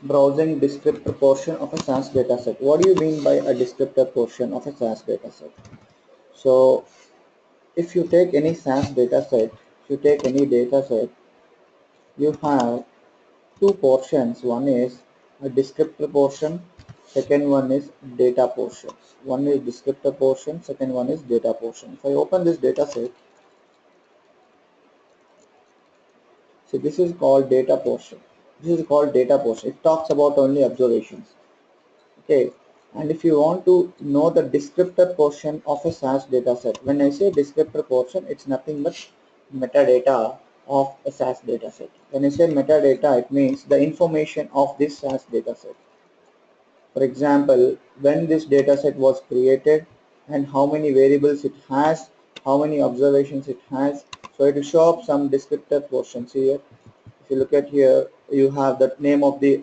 Browsing descriptor portion of a SAS dataset. What do you mean by a descriptor portion of a SAS dataset? So if you take any SAS dataset, if you take any dataset, you have two portions. One is a descriptor portion, second one is data portion. One is descriptor portion, second one is data portion. If I open this dataset, so this is called data portion. This is called data portion. It talks about only observations. Okay, and if you want to know the descriptor portion of a SAS dataset, when I say descriptor portion, it's nothing but metadata of a SAS dataset. When I say metadata, it means the information of this SAS dataset. For example, when this dataset was created and how many variables it has, how many observations it has. So it will show up some descriptor portions here. If you look at here, you have the name of the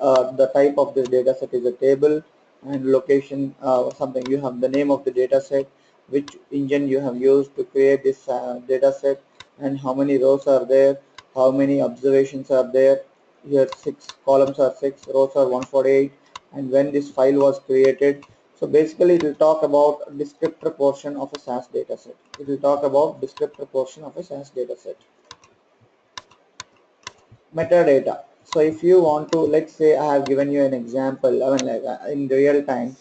type of this data set is a table, and location something. You have the name of the data set, which engine you have used to create this data set, and how many rows are there, how many observations are there. Here six columns are 6, rows are 148, and when this file was created. So basically it will talk about descriptor portion of a SAS data set. It will talk about descriptor portion of a SAS data set. Metadata. So if you want to, let's say I have given you an example, I mean like in real time,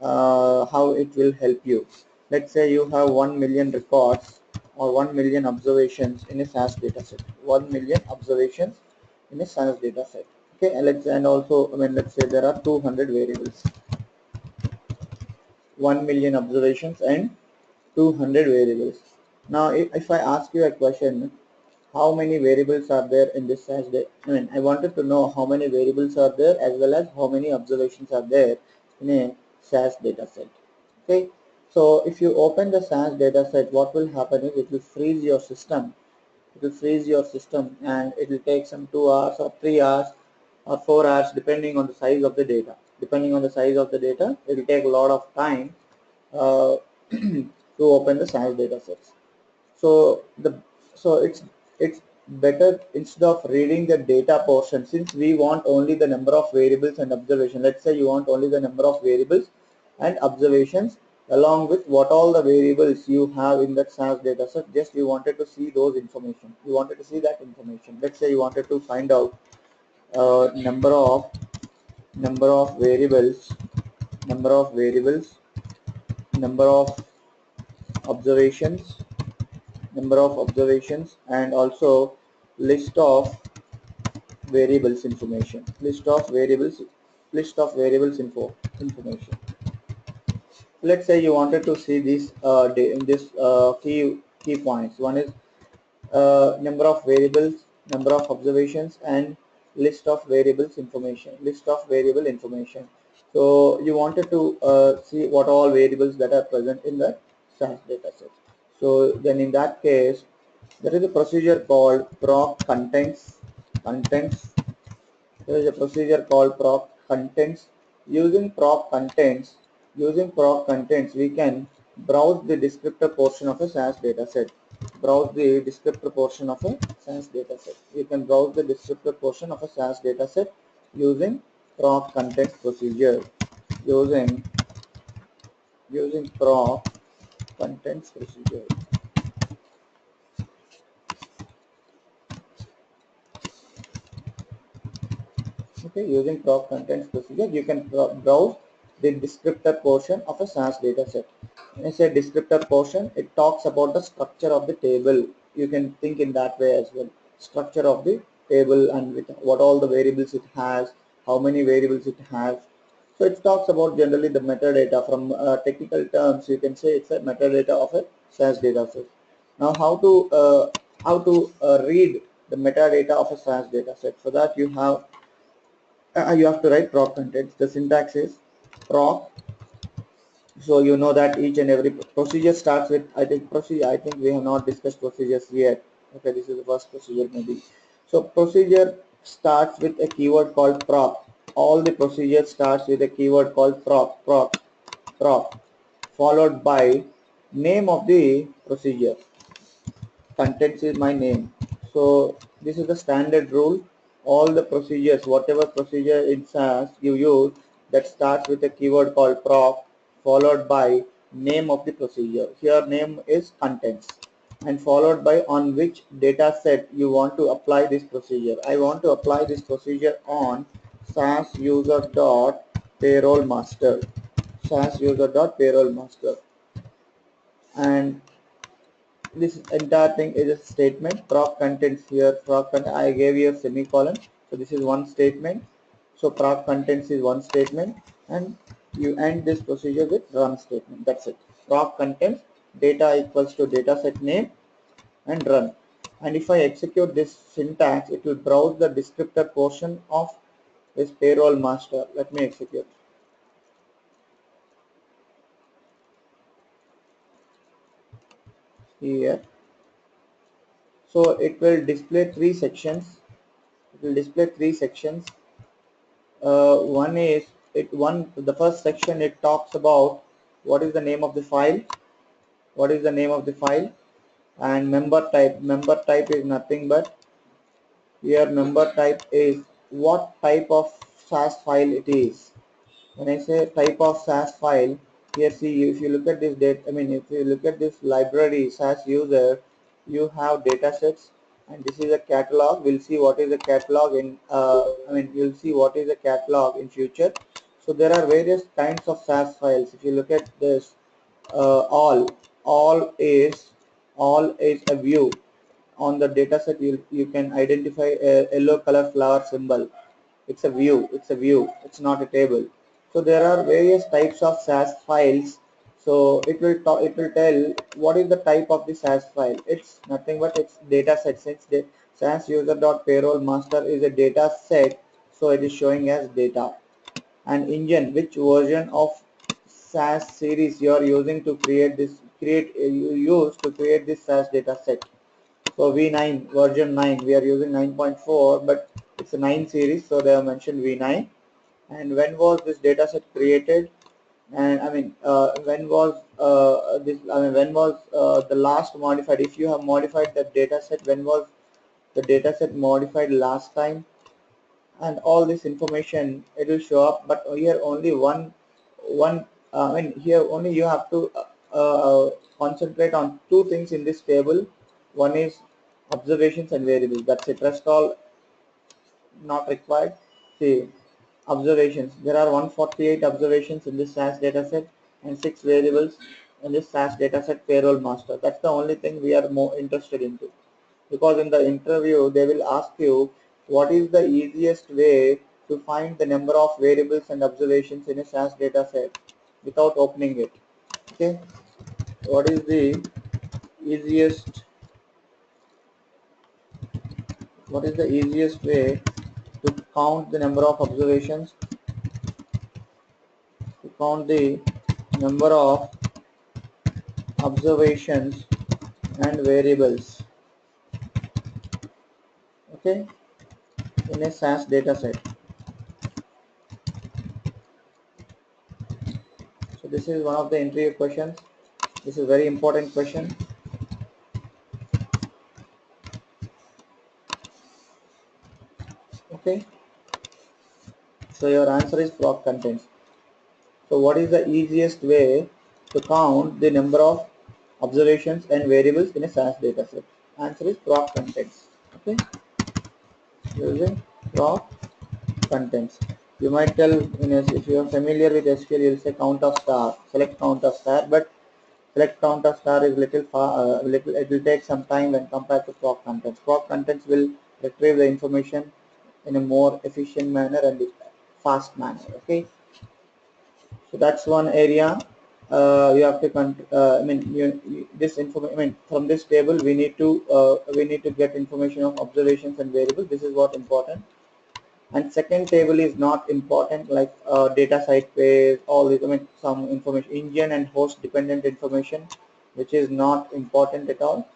how it will help you. Let's say you have 1 million records or 1 million observations in a SAS dataset. 1 million observations in a SAS dataset. Okay, and also, I mean, let's say there are 200 variables. 1 million observations and 200 variables. Now, if I ask you a question, how many variables are there in this SAS data? I mean, I wanted to know how many variables are there as well as how many observations are there in a SAS data set. Okay, so if you open the SAS data set, what will happen is it will freeze your system. It will freeze your system and it will take some 2 hours or 3 hours or 4 hours depending on the size of the data. Depending on the size of the data, it will take a lot of time uh, to open the SAS data sets. So it's better, instead of reading the data portion, since we want only the number of variables and observation. Let's say you want only the number of variables and observations along with what all the variables you have in that SAS data set. Just you wanted to see those information. You wanted to see that information. Let's say you wanted to find out number of variables, number of variables, number of observations, and also list of variables information, list of variables information. Let's say you wanted to see these key points. One is number of variables, number of observations, and list of variable information. So you wanted to see what all variables that are present in the SAS dataset. So then in that case, there is a procedure called proc contents. There is a procedure called proc contents. Using proc contents, we can browse the descriptor portion of a SAS dataset. Browse the descriptor portion of a SAS dataset. We can browse the descriptor portion of a SAS dataset using proc contents procedure. Using proc contents procedure. Okay, using proc contents procedure, you can browse the descriptor portion of a SAS dataset. When I say descriptor portion, it talks about the structure of the table. You can think in that way as well. Structure of the table and with what all the variables it has, how many variables it has. So it talks about generally the metadata. From technical terms, you can say it's a metadata of a SAS dataset. Now, how to read the metadata of a SAS dataset? For that, you have to write proc contents. The syntax is proc. So you know that each and every procedure starts with, I think we have not discussed procedures yet. Okay, this is the first procedure maybe. So procedure starts with a keyword called proc. All the procedure starts with a keyword called proc, followed by name of the procedure. Contents is my name. So this is the standard rule all the procedures, whatever procedure in SAS you use that starts with a keyword called proc followed by name of the procedure. Here name is contents and followed by on which data set you want to apply this procedure. I want to apply this procedure on SAS user dot payroll master. SAS user dot payroll master, and this entire thing is a statement. Proc contents here, proc content, I gave you a semicolon, so this is one statement. So proc contents is one statement, and you end this procedure with run statement. That's it. Proc contents data equals to data set name and run. And if I execute this syntax, it will browse the descriptor portion of this payroll master. Let me execute here. So it will display three sections. It will display three sections. One is the first section, it talks about what is the name of the file, what is the name of the file, and member type. Member type is nothing but here member type is what type of SAS file it is. When I say type of SAS file, here see, if you look at this data, if you look at this library SAS user, you have data sets, and this is a catalog. We'll see what is a catalog in you'll see what is a catalog in future. So there are various kinds of SAS files. If you look at this, all is a view. On the data set, you can identify a yellow color flower symbol. It's a view, it's not a table. So there are various types of SAS files. So it will tell what is the type of the SAS file. It's nothing but it's data set. Since the SAS user dot payroll master is a data set, so it is showing as data. And engine, which version of SAS series you are using to you use to create this SAS data set. So V9 version 9, we are using 9.4, but it's a 9 series, so they have mentioned V9. And when was this dataset created? And when was when was the last modified? If you have modified the dataset, when was the dataset modified last time? And all this information it will show up. But here only one. Here only you have to concentrate on two things in this table. One is observations and variables. That's it. Rest all not required. See, observations. There are 148 observations in this SAS dataset and 6 variables in this SAS dataset payroll master. That's the only thing we are more interested into. Because in the interview, they will ask you what is the easiest way to find the number of variables and observations in a SAS dataset without opening it. Okay. What is the easiest way to count the number of observations, to count the number of observations and variables, okay, in a SAS dataset. So this is one of the interview questions. This is very important question. Okay, so your answer is proc contents. So what is the easiest way to count the number of observations and variables in a SAS dataset? Answer is proc contents. Okay, using proc contents. You might tell, if you are familiar with SQL, you will say count of star, select count of star, but select count of star is little far, it will take some time when compared to proc contents. Proc contents will retrieve the information in a more efficient manner and fast manner. Okay, so that's one area. You have to this information. From this table we need to get information of observations and variables. This is what important. And second table is not important, like data site page, all this, some information, engine and host dependent information, which is not important at all.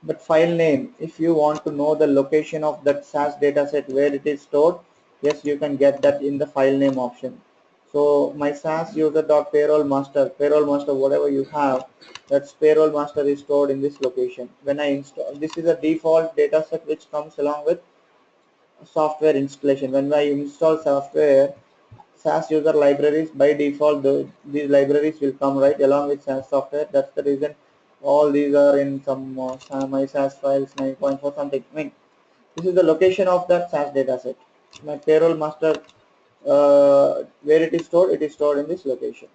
But file name, if you want to know the location of that SAS dataset where it is stored, yes, you can get that in the file name option. So my SAS user dot payroll master, whatever you have, that's payroll master is stored in this location. When I install, this is a default data set which comes along with software installation. When I install software, SAS user libraries by default, these libraries will come right along with SAS software. That's the reason all these are in some my SAS files 9.4 something. I mean, this is the location of that SAS dataset. My payroll master, where it is stored in this location.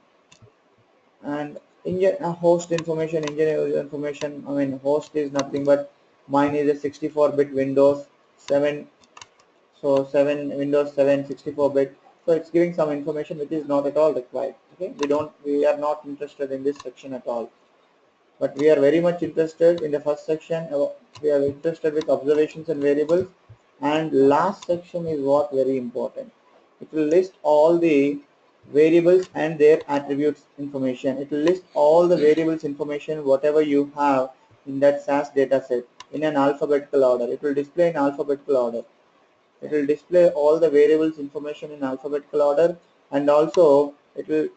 And engine host information, engine user information. I mean, host is nothing but mine is a 64-bit Windows 7. So 7 Windows 7 64-bit. So it's giving some information which is not at all required. Okay, we are not interested in this section at all. But we are very much interested in the first section. We are interested with observations and variables, and last section is what very important. It will list all the variables and their attributes information. It will list all the variables information whatever you have in that SAS dataset in an alphabetical order. It will display in alphabetical order. It will display all the variables information in alphabetical order, and also it will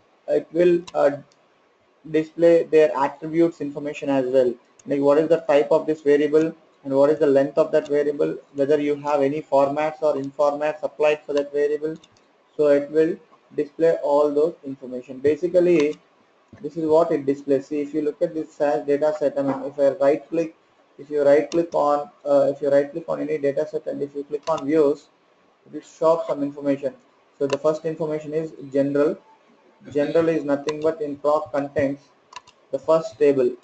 display their attributes information as well, like what is the type of this variable and what is the length of that variable, whether you have any formats or informats applied for that variable. So it will display all those information. Basically this is what it displays. See, if you look at this SAS data set, I mean, if you right click on any data set, and if you click on views, it will show up some information. So the first information is general. General is nothing but in proc contents. The first table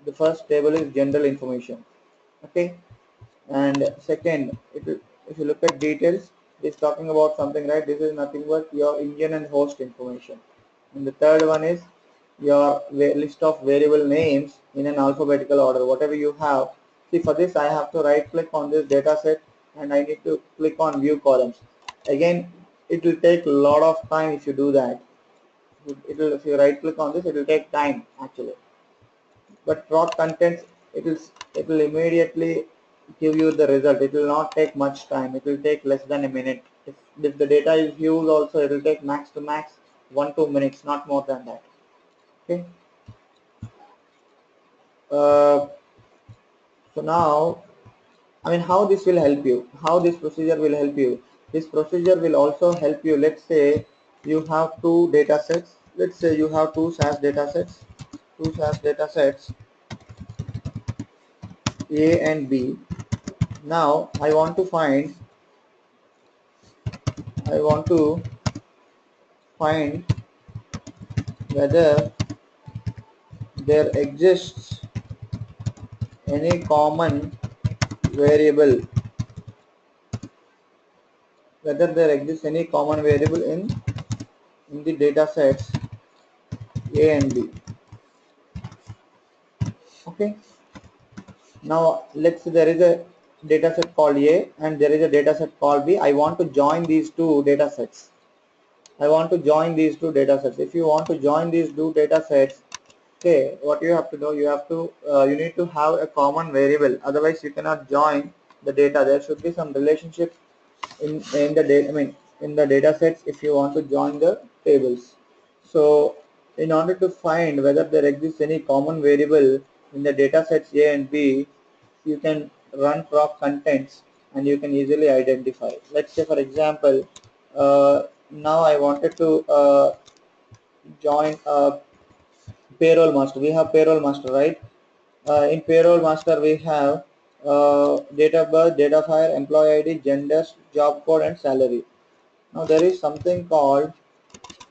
is general information. Okay, and second, if you look at details, it is talking about something, right? This is nothing but your engine and host information. And the third one is your list of variable names in an alphabetical order, whatever you have. See, for this I have to right click on this data set and I need to click on view columns. Again, it will take a lot of time if you do that. If you right click on this, it will take time actually. But raw contents, it will immediately give you the result. It will not take much time. It will take less than a minute. If the data is huge also, it will take max to max 1-2 minutes, not more than that. Okay. uh, so now, I mean, how this will help you, how this procedure will help you. This procedure will also help you. Let's say you have two data sets. Let's say you have two SAS data sets, A and B. Now I want to find whether there exists any common variable, in the data sets A and B. Okay. Now let's say there is a data set called A and there is a data set called B. I want to join these two data sets. If you want to join these two data sets, okay, what you have to do, you need to have a common variable. Otherwise, you cannot join the data. There should be some relationship in the data. I mean, in the data sets, if you want to join the tables. So, in order to find whether there exists any common variable in the data sets A and B, you can run proc contents and you can easily identify. Let's say, for example, now I wanted to join payroll master. We have payroll master, right? In payroll master, we have date of birth, date of hire, employee ID, gender, job code, and salary. Now there is something called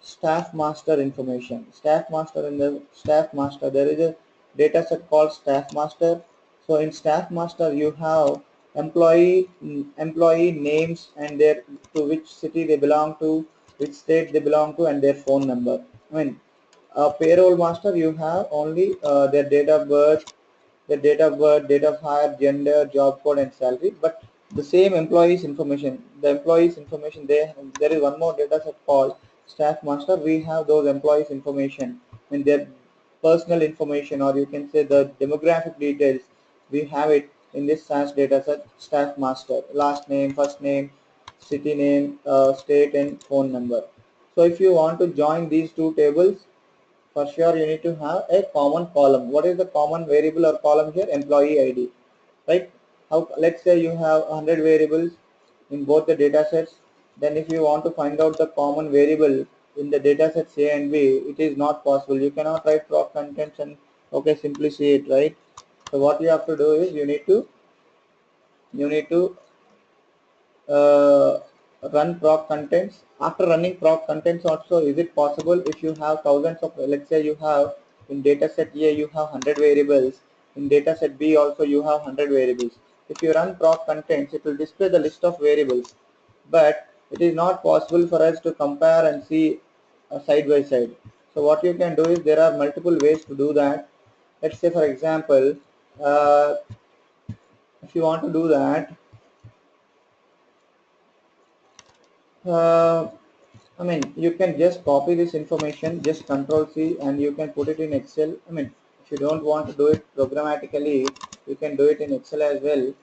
staff master information. Staff master, there is a data set called staff master. So in staff master, you have employee names and their, to which city they belong to, which state they belong to, and their phone number. I mean, payroll master, you have only their date of hire, gender, job code, and salary. But the same employees information, there is one more data set called staff master. We have those employees information and their personal information, or you can say the demographic details. We have it in this SAS data set, staff master, last name, first name, city name, state, and phone number. So if you want to join these two tables, for sure you need to have a common column. What is the common variable or column here? Employee ID, right? How, let's say you have 100 variables in both the data sets. Then if you want to find out the common variable in the data sets A and B, it is not possible. You cannot write proc contents and okay, simply see it, right? So what you have to do is you need to uh, run proc contents. After running proc contents also, is it possible if you have thousands of, let's say you have in dataset A you have 100 variables, in dataset B also you have 100 variables. If you run proc contents, it will display the list of variables, but it is not possible for us to compare and see side by side. So what you can do is there are multiple ways to do that. Let's say for example, uh, if you want to do that, uh, I mean, you can just copy this information, just Control C, and you can put it in Excel. I mean, if you don't want to do it programmatically, you can do it in Excel as well.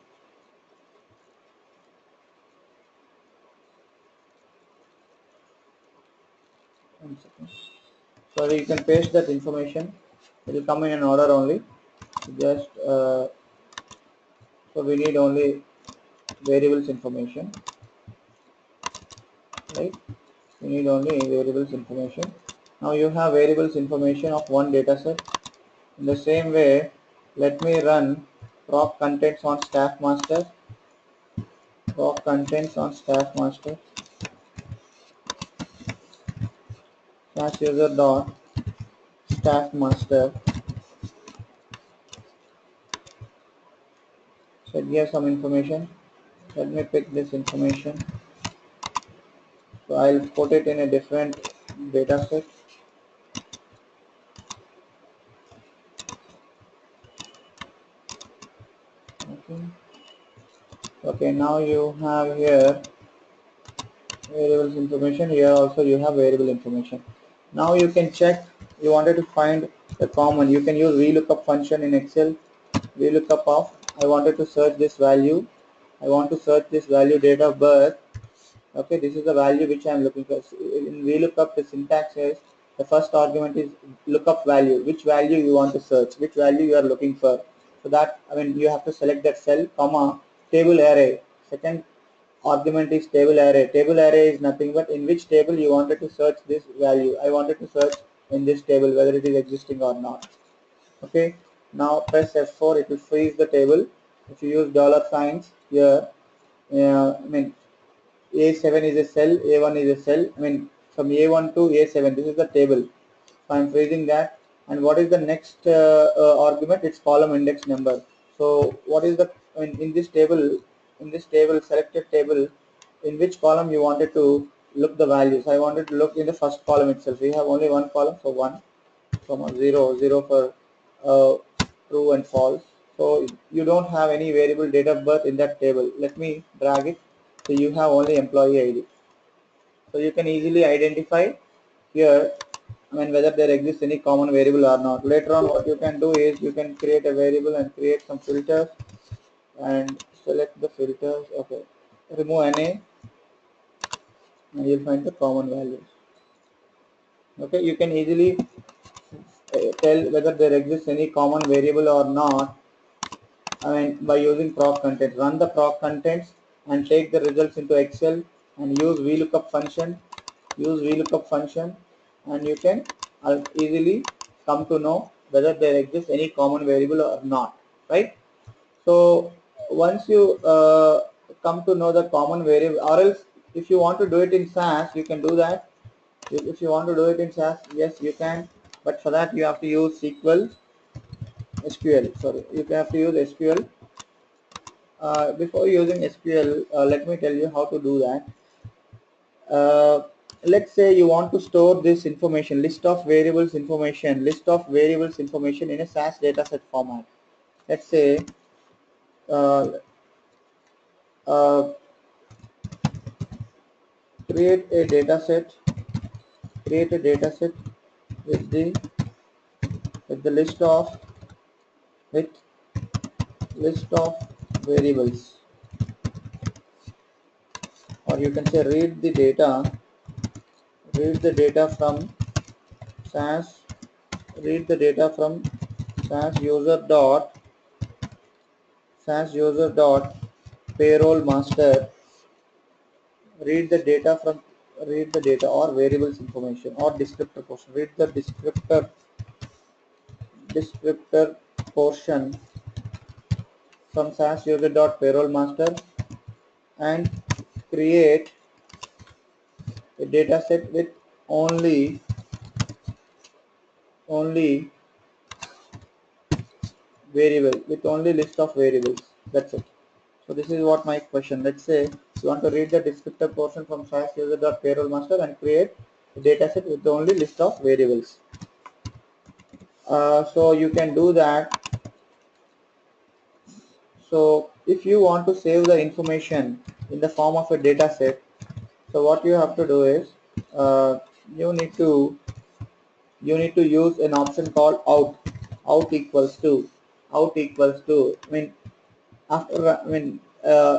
One second. So you can paste that information. It will come in an order only. Just so we need only variables information, right? We need only variables information. Now you have variables information of one data set. In the same way, let me run proc contents on staff master. Proc contents on staff master. Slash user dot staff master. So give some information. Let me pick this information. So I'll put it in a different data set. Okay. Okay, now you have here variables information. Here also you have variable information. Now you can check, you wanted to find the common. You can use VLOOKUP function in Excel. VLOOKUP of, I wanted to search this value. I want to search this value date of birth. Okay, this is the value which I am looking for. In VLOOKUP, the syntax is the first argument is lookup value, which value you want to search, which value you are looking for. So that, I mean, you have to select that cell, comma, table array. Second argument is table array. Table array is nothing but in which table you wanted to search this value. I wanted to search in this table whether it is existing or not. Okay, now press F4, it will freeze the table. If you use dollar signs here, I mean A7 is a cell, A1 is a cell. I mean from A1 to A7, this is the table. So I'm freezing that. And what is the next argument? It's column index number. So what is the, in this table, selected table, in which column you wanted to look the values? I wanted to look in the first column itself. We have only one column, so 1, comma 0, 0 for true and false. So you don't have any variable date of birth in that table. Let me drag it. So you have only employee ID. So you can easily identify here, I mean, whether there exists any common variable or not. Later on, what you can do is you can create a variable and create some filters and select the filters. Okay, remove NA and you'll find the common values. Okay, you can easily tell whether there exists any common variable or not. I mean, by using proc content. Run the proc contents and take the results into Excel and use VLOOKUP function. Use VLOOKUP function and you can easily come to know whether there exists any common variable or not, right? So once you come to know the common variable, or else if you want to do it in SAS, you can do that. If you want to do it in SAS, yes, you can. But for that, you have to use SQL. Sorry, you have to use SQL. Before using SQL, let me tell you how to do that. Let's say you want to store this information, list of variables information in a SAS dataset format. Let's say uh, uh, create a dataset, with the with list of variables, or you can say read the data read the data from SAS, read the data from SAS user dot payroll master, read the data from read the data or variables information or descriptor portion, read the descriptor portion from SAS user dot payroll master and create a data set with only only variable with only list of variables. That's it. So this is what my question. Let's say you want to read the descriptor portion from SAS user dot payroll master and create a data set with only list of variables. So you can do that. So if you want to save the information in the form of a data set, so what you have to do is uh, you need to use an option called out equals to I mean after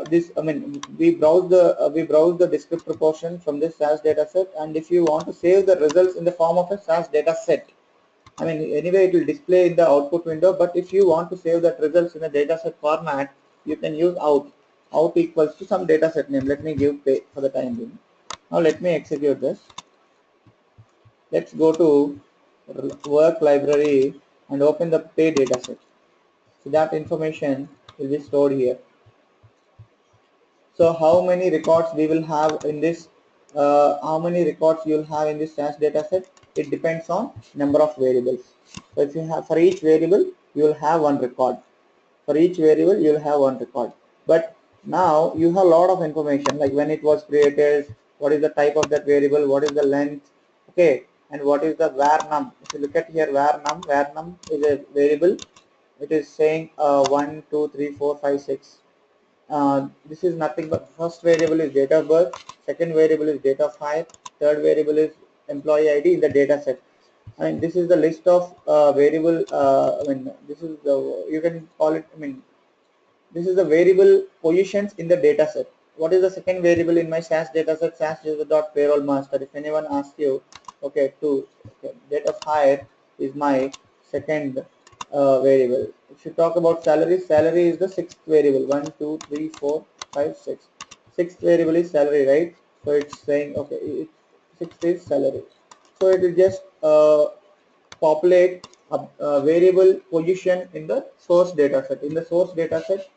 this I mean we browse the descriptor portion from this SAS data set, and if you want to save the results in the form of a SAS data set, I mean anyway it will display in the output window, but if you want to save that results in a data set format, you can use out equals to some data set name. Let me give pay for the time being. Now let me execute this. Let's go to work library and open the pay dataset. So that information will be stored here. So how many records we will have in this? How many records you will have in this SAS dataset? It depends on number of variables. So if you have for each variable, you will have one record. For each variable, you will have one record. But now you have a lot of information, like when it was created, what is the type of that variable, what is the length, okay, and what is the var num. If you look at here, var num is a variable. It is saying 1 2 3 4 5 6. This is nothing but first variable is date of birth, second variable is date of hire, third variable is employee ID in the data set. I mean, this is the list of variable. I mean, this is the, you can call it. I mean, this is the variable positions in the data set. What is the second variable in my SAS data set? SAS user dot payroll master. If anyone asks you, okay, date of hire is my second variable. If you talk about salary, salary is the sixth variable. 1 2 3 4 5 6. Sixth variable is salary, right? So it's saying okay, sixth is salary. So it will just populate a variable position in the source data set. In the source data set,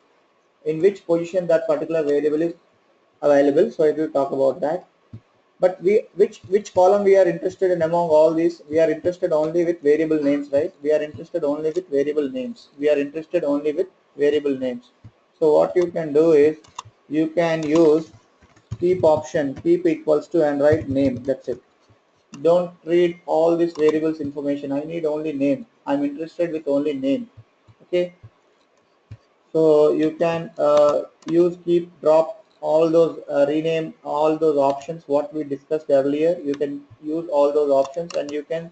in which position that particular variable is available. So it will talk about that. But which column we are interested in among all these? We are interested only with variable names, right? We are interested only with variable names. We are interested only with variable names. So what you can do is you can use keep option, keep equals to, and write name. That's it. Don't read all these variables information. I need only name. I'm interested with only name. Okay. So you can use keep drop all those rename all those options what we discussed earlier. You can use all those options and you can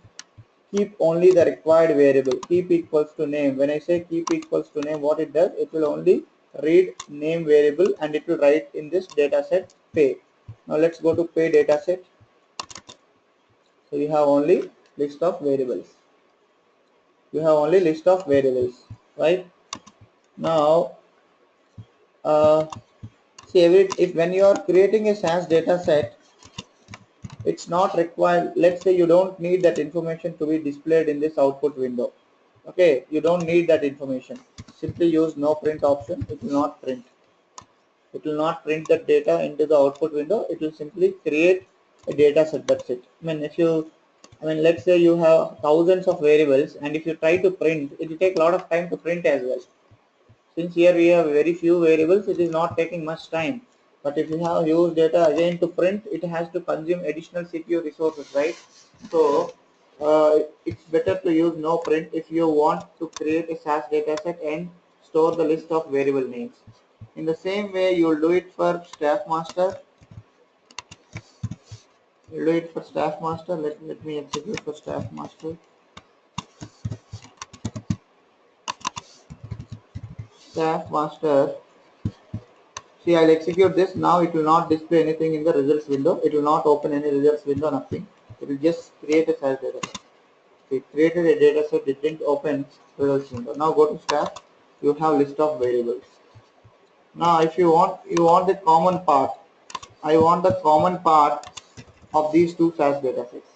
keep only the required variable. Keep equals to name. When I say keep equals to name, what it does, it will only read name variable and it will write in this data set pay. Now let's go to pay data set. So you have only list of variables. You have only list of variables, right? Now see, if when you are creating a SAS data set, it's not required. Let's say you don't need that information to be displayed in this output window. Okay, you don't need that information. Simply use no print option. It will not print. It will not print the data into the output window. It will simply create a data set. That's it. I mean, let's say you have thousands of variables, and if you try to print, it will take a lot of time to print as well. Since here we have very few variables, it is not taking much time. But if you have huge data again to print, it has to consume additional CPU resources, right? So it's better to use no print if you want to create a SAS dataset and store the list of variable names. In the same way, you will do it for staff master. You do it for staff master. Let me execute for staff master. Staff master. See, I'll execute this. Now it will not display anything in the results window. It will not open any results window, nothing. It will just create a SAS data set. We created a data set, it didn't open results window. Now go to staff, you have list of variables. Now if you want the common part. I want the common part of these two SAS data sets.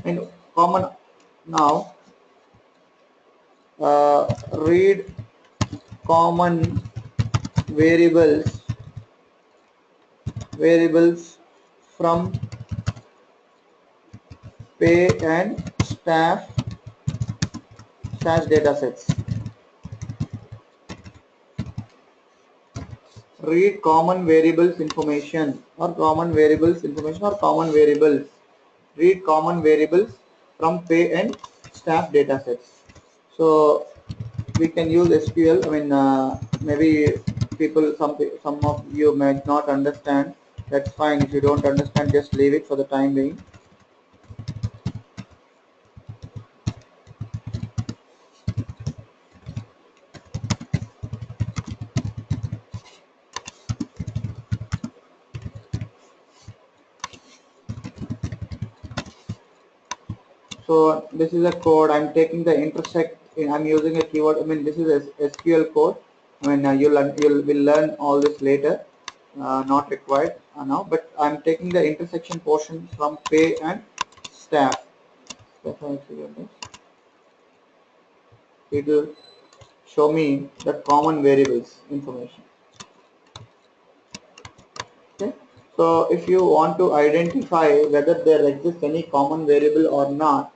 And common now read common variables from pay and staff SAS data sets. Read common variables information or common variables information or common variables. Read common variables from pay and staff data sets. So we can use SQL. I mean, maybe some of you might not understand. That's fine. If you don't understand, just leave it for the time being. So this is a code. I'm taking the intersect. I'm using a keyword. I mean, this is a SQL code. I mean, you'll will learn all this later. Not required now. But I'm taking the intersection portion from pay and staff. That's how I figure this. It will show me the common variables information. Okay. So if you want to identify whether there exists any common variable or not,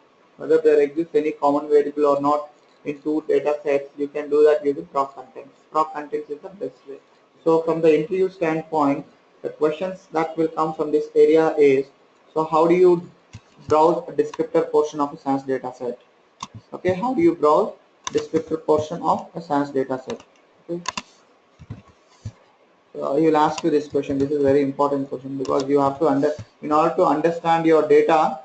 in two data sets, you can do that using proc contents. Proc contents is the best way. So from the interview standpoint, the questions that will come from this area is, so how do you browse a descriptor portion of a SAS data set? Okay, how do you browse descriptor portion of a SAS data set? Okay. He will ask you this question. This is a very important question because you have to in order to understand your data,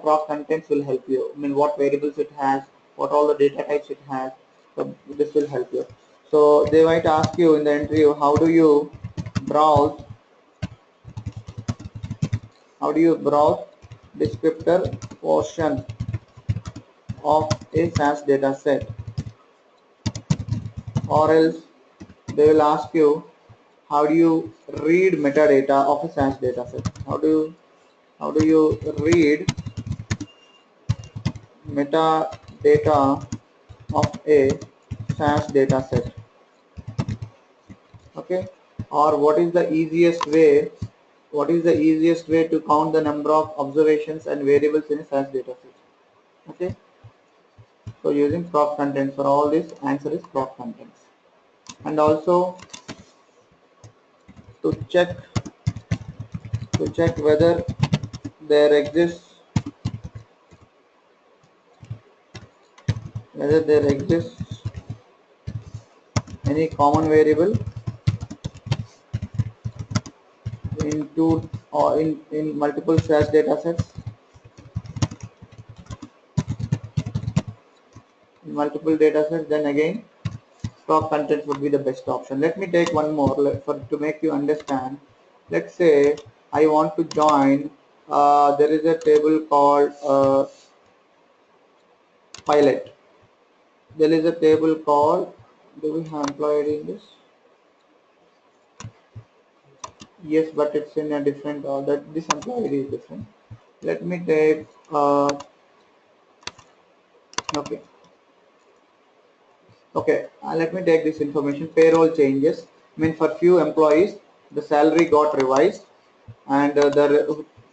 proc contents will help you. I mean, what variables it has, what all the data types it has. So this will help you. So they might ask you in the interview, browse, how do you browse descriptor portion of a SAS data set, or else they will ask you, how do you read metadata of a SAS data set? How do you read metadata of a SAS data set? Okay, or what is the easiest way? To count the number of observations and variables in a SAS data set? Okay, so using proc contents for all this, answer is proc contents. And also to check whether there exists any common variable in two or in multiple SAS data sets. In multiple data sets, then again proc contents would be the best option. Let me take one more to make you understand. Let's say I want to join, there is a table called pilot. There is a table called, do we have employee ID in this? Yes, but it's in a different order. This employee ID is different. Let me take let me take this information. Payroll changes. I mean, for few employees the salary got revised, and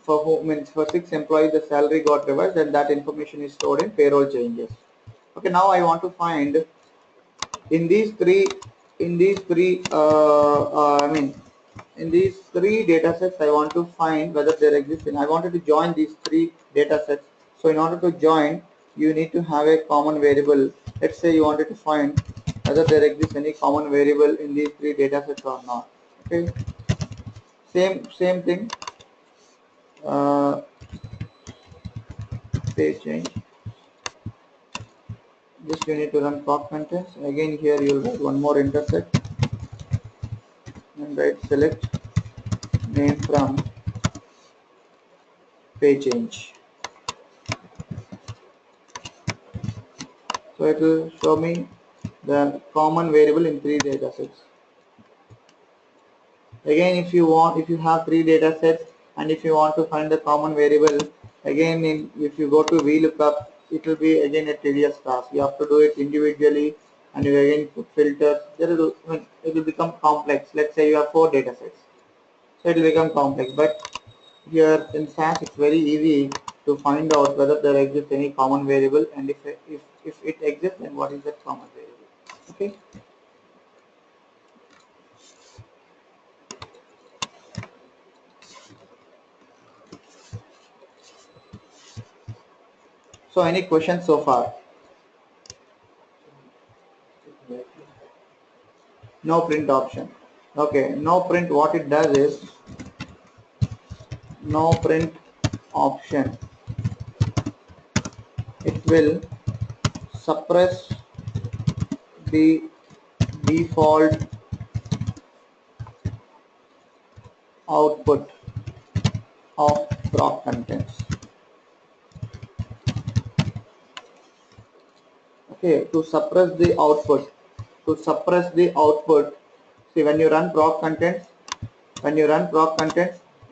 for 6 employees the salary got revised, and that information is stored in payroll changes. Okay, now I want to find in these three in these three data sets, I want to find whether there exists. I wanted to join these three data sets. So in order to join, you need to have a common variable. Let's say you wanted to find whether there exists any common variable in these three data sets or not. Okay, same thing. Page change. Just you need to run proc contents. Again, here you will write one more intersect and write select name from pay change. So it will show me the common variable in 3 data sets. Again, if you have 3 data sets and if you want to find the common variable, again if you go to VLOOKUP, it will be again a tedious task. You have to do it individually and you again put filters. It will become complex. Let's say you have 4 data sets, so it will become complex. But here in SAS, it's very easy to find out whether there exists any common variable, and if it exists, then what is that common variable. Okay. So any questions so far? No print option. Okay, no print, what it does is, no print option, it will suppress the default output of proc contents. Okay, to suppress the output, see, when you run proc contents,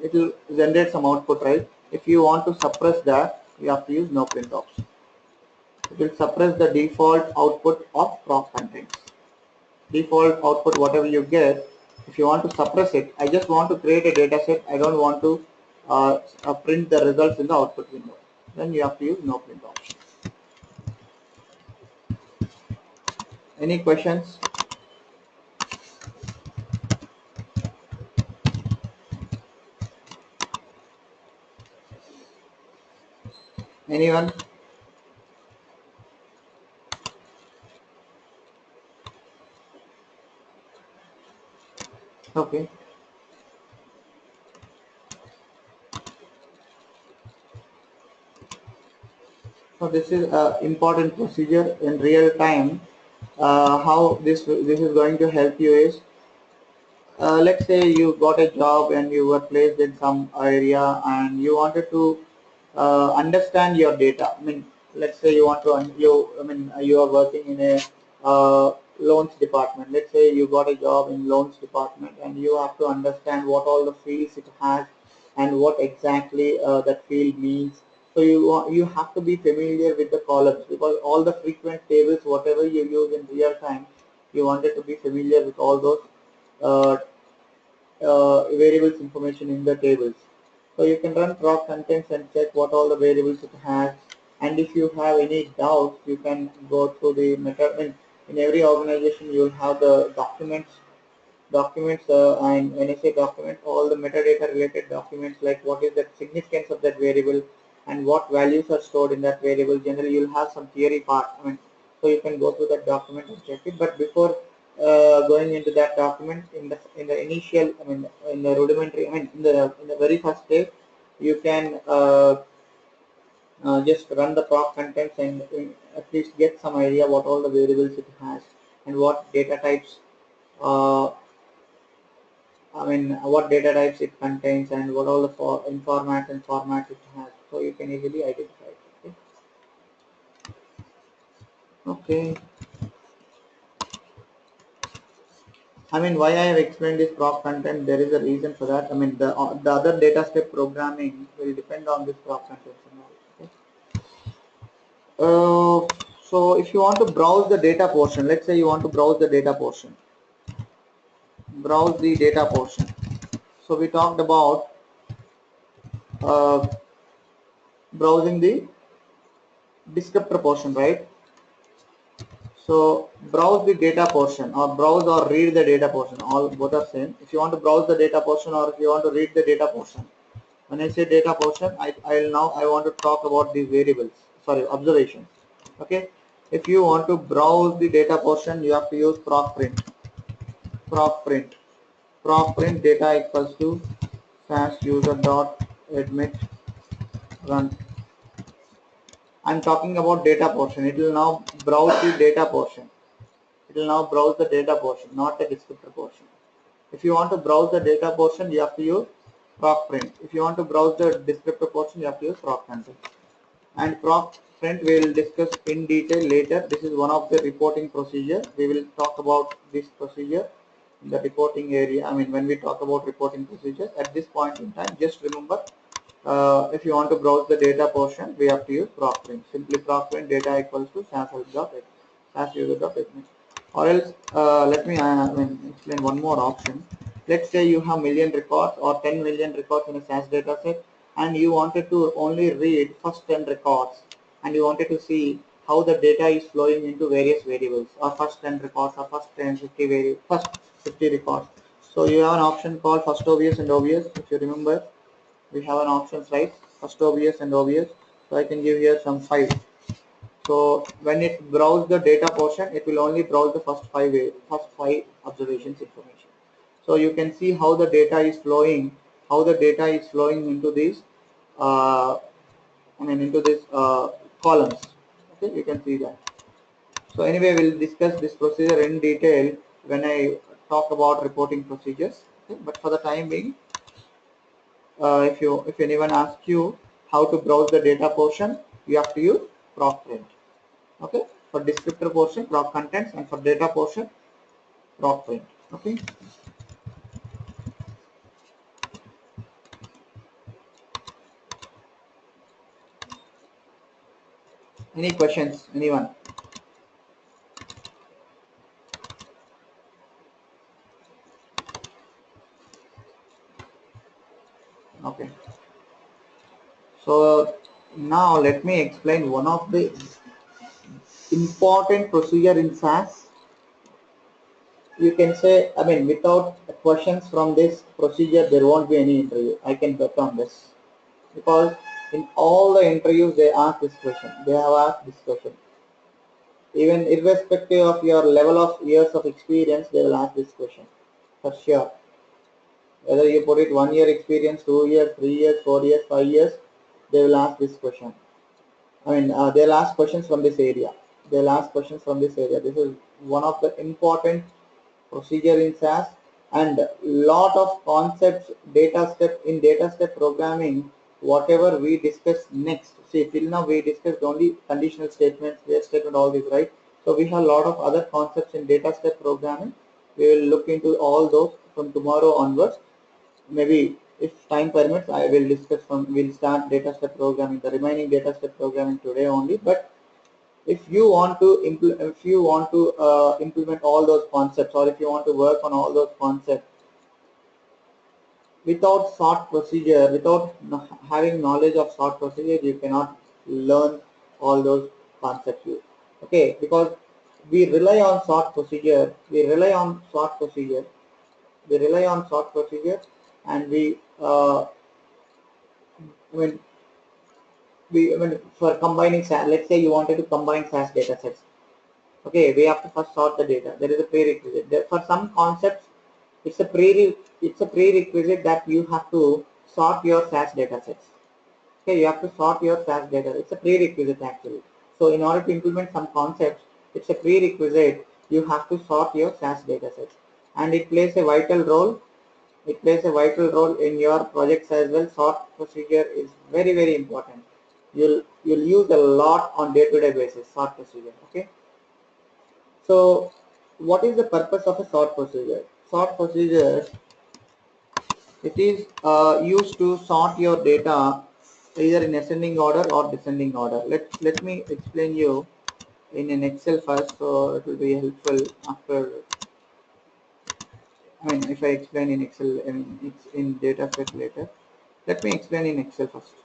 it will generate some output, right? If you want to suppress that, you have to use no print option. It will suppress the default output of proc contents. Default output, whatever you get, if you want to suppress it, I just want to create a data set, I don't want to print the results in the output window, then you have to use no print option. Any questions? Anyone? Okay. So this is an important procedure in real time. How this is going to help you is, let's say you got a job and you were placed in some area and you wanted to understand your data. I mean, let's say you want to you are working in a loans department. Let's say you got a job in loans department and you have to understand what all the fields it has and what exactly that field means. So you have to be familiar with the columns, because all the frequent tables, whatever you use in real time, you wanted to be familiar with all those uh, variables information in the tables. So you can run proc contents and check what all the variables it has. And if you have any doubts, you can go through the meta. In every organization, you will have the documents, and when I say document, all the metadata related documents, like what is the significance of that variable and what values are stored in that variable. Generally, you'll have some theory part. So you can go through that document and check it. But before going into that document, in the initial, in the rudimentary, in the very first step, you can just run the proc contents and at least get some idea what all the variables it has and what data types. What data types it contains and what all the formats it has. So you can easily identify it. Okay. Why I have explained this prop content, there is a reason for that. The other data step programming will depend on this prop content. Okay. So if you want to browse the data portion, let's say you want to browse the data portion. Browse the data portion. So we talked about uh, browsing the descriptor portion, right? So browse the data portion, or browse or read the data portion, all both are same. If you want to browse the data portion or if you want to read the data portion, when I say data portion, I want to talk about these variables, sorry, observations. Okay. If you want to browse the data portion, you have to use proc print. Proc print data equals to SAS user dot admit run. I'm talking about data portion. It will now browse the data portion. It will now browse the data portion, not the descriptor portion. If you want to browse the data portion, you have to use proc print. If you want to browse the descriptor portion, you have to use proc content. And proc print we will discuss in detail later. This is one of the reporting procedure. We will talk about this procedure in the reporting area. I mean, when we talk about reporting procedures, at this point in time, just remember, if you want to browse the data portion, we have to use proc print. Simply proc print data equals to SAS user.admin. Or else, let me explain one more option. Let's say you have million records or 10 million records in a SAS dataset, and you wanted to only read first 10 records, and you wanted to see how the data is flowing into various variables, or first 10 records, or first 10 50 first 50 records. So you have an option called first obvious and obvious. If you remember, we have an options, right? First obvious and obvious. So I can give here some 5. So when it browse the data portion, it will only browse the first five observations information. So you can see how the data is flowing, into these, into these columns. Okay, you can see that. So anyway, we'll discuss this procedure in detail when I talk about reporting procedures. Okay? But for the time being, if anyone asks you how to browse the data portion, you have to use proc print. Okay, for descriptor portion proc contents, and for data portion proc print. Okay, any questions, anyone? Okay, so now let me explain one of the important procedure in SAS. You can say, I mean, without questions from this procedure, there won't be any interview. I can bet on this, because in all the interviews they ask this question. They have asked this question. Even irrespective of your level of years of experience, they will ask this question for sure. Whether you put it 1 year experience, 2 years, 3 years, 4 years, 5 years, they will ask this question. They'll ask questions from this area. This is one of the important procedure in SAS, and lot of concepts, data step programming. Whatever we discuss next. See, till now we discussed only conditional statements, case statement, all this, right? So we have a lot of other concepts in data step programming. We will look into all those from tomorrow onwards. Maybe if time permits, I will discuss we'll start data step programming, the remaining data step programming today only. But if you want to implement all those concepts, or if you want to work on all those concepts without sort procedure, without having knowledge of sort procedure, you cannot learn all those concepts. Okay, because we rely on sort procedure, and I mean, for combining SAS, let's say you wanted to combine SAS data sets. Okay, we have to first sort the data. There is a prerequisite. For some concepts, it's a prerequisite that you have to sort your SAS data sets. Okay, you have to sort your SAS data. It's a prerequisite actually. So in order to implement some concepts, it's a prerequisite. You have to sort your SAS data sets, and it plays a vital role. In your projects as well. Sort procedure is very, very important. You'll use a lot on day-to-day basis. Sort procedure. Okay. So, what is the purpose of a sort procedure? Sort procedure, it is used to sort your data either in ascending order or descending order. Let me explain you in an Excel first, so it will be helpful after. If I explain in Excel, it's in data set later. Let me explain in Excel first.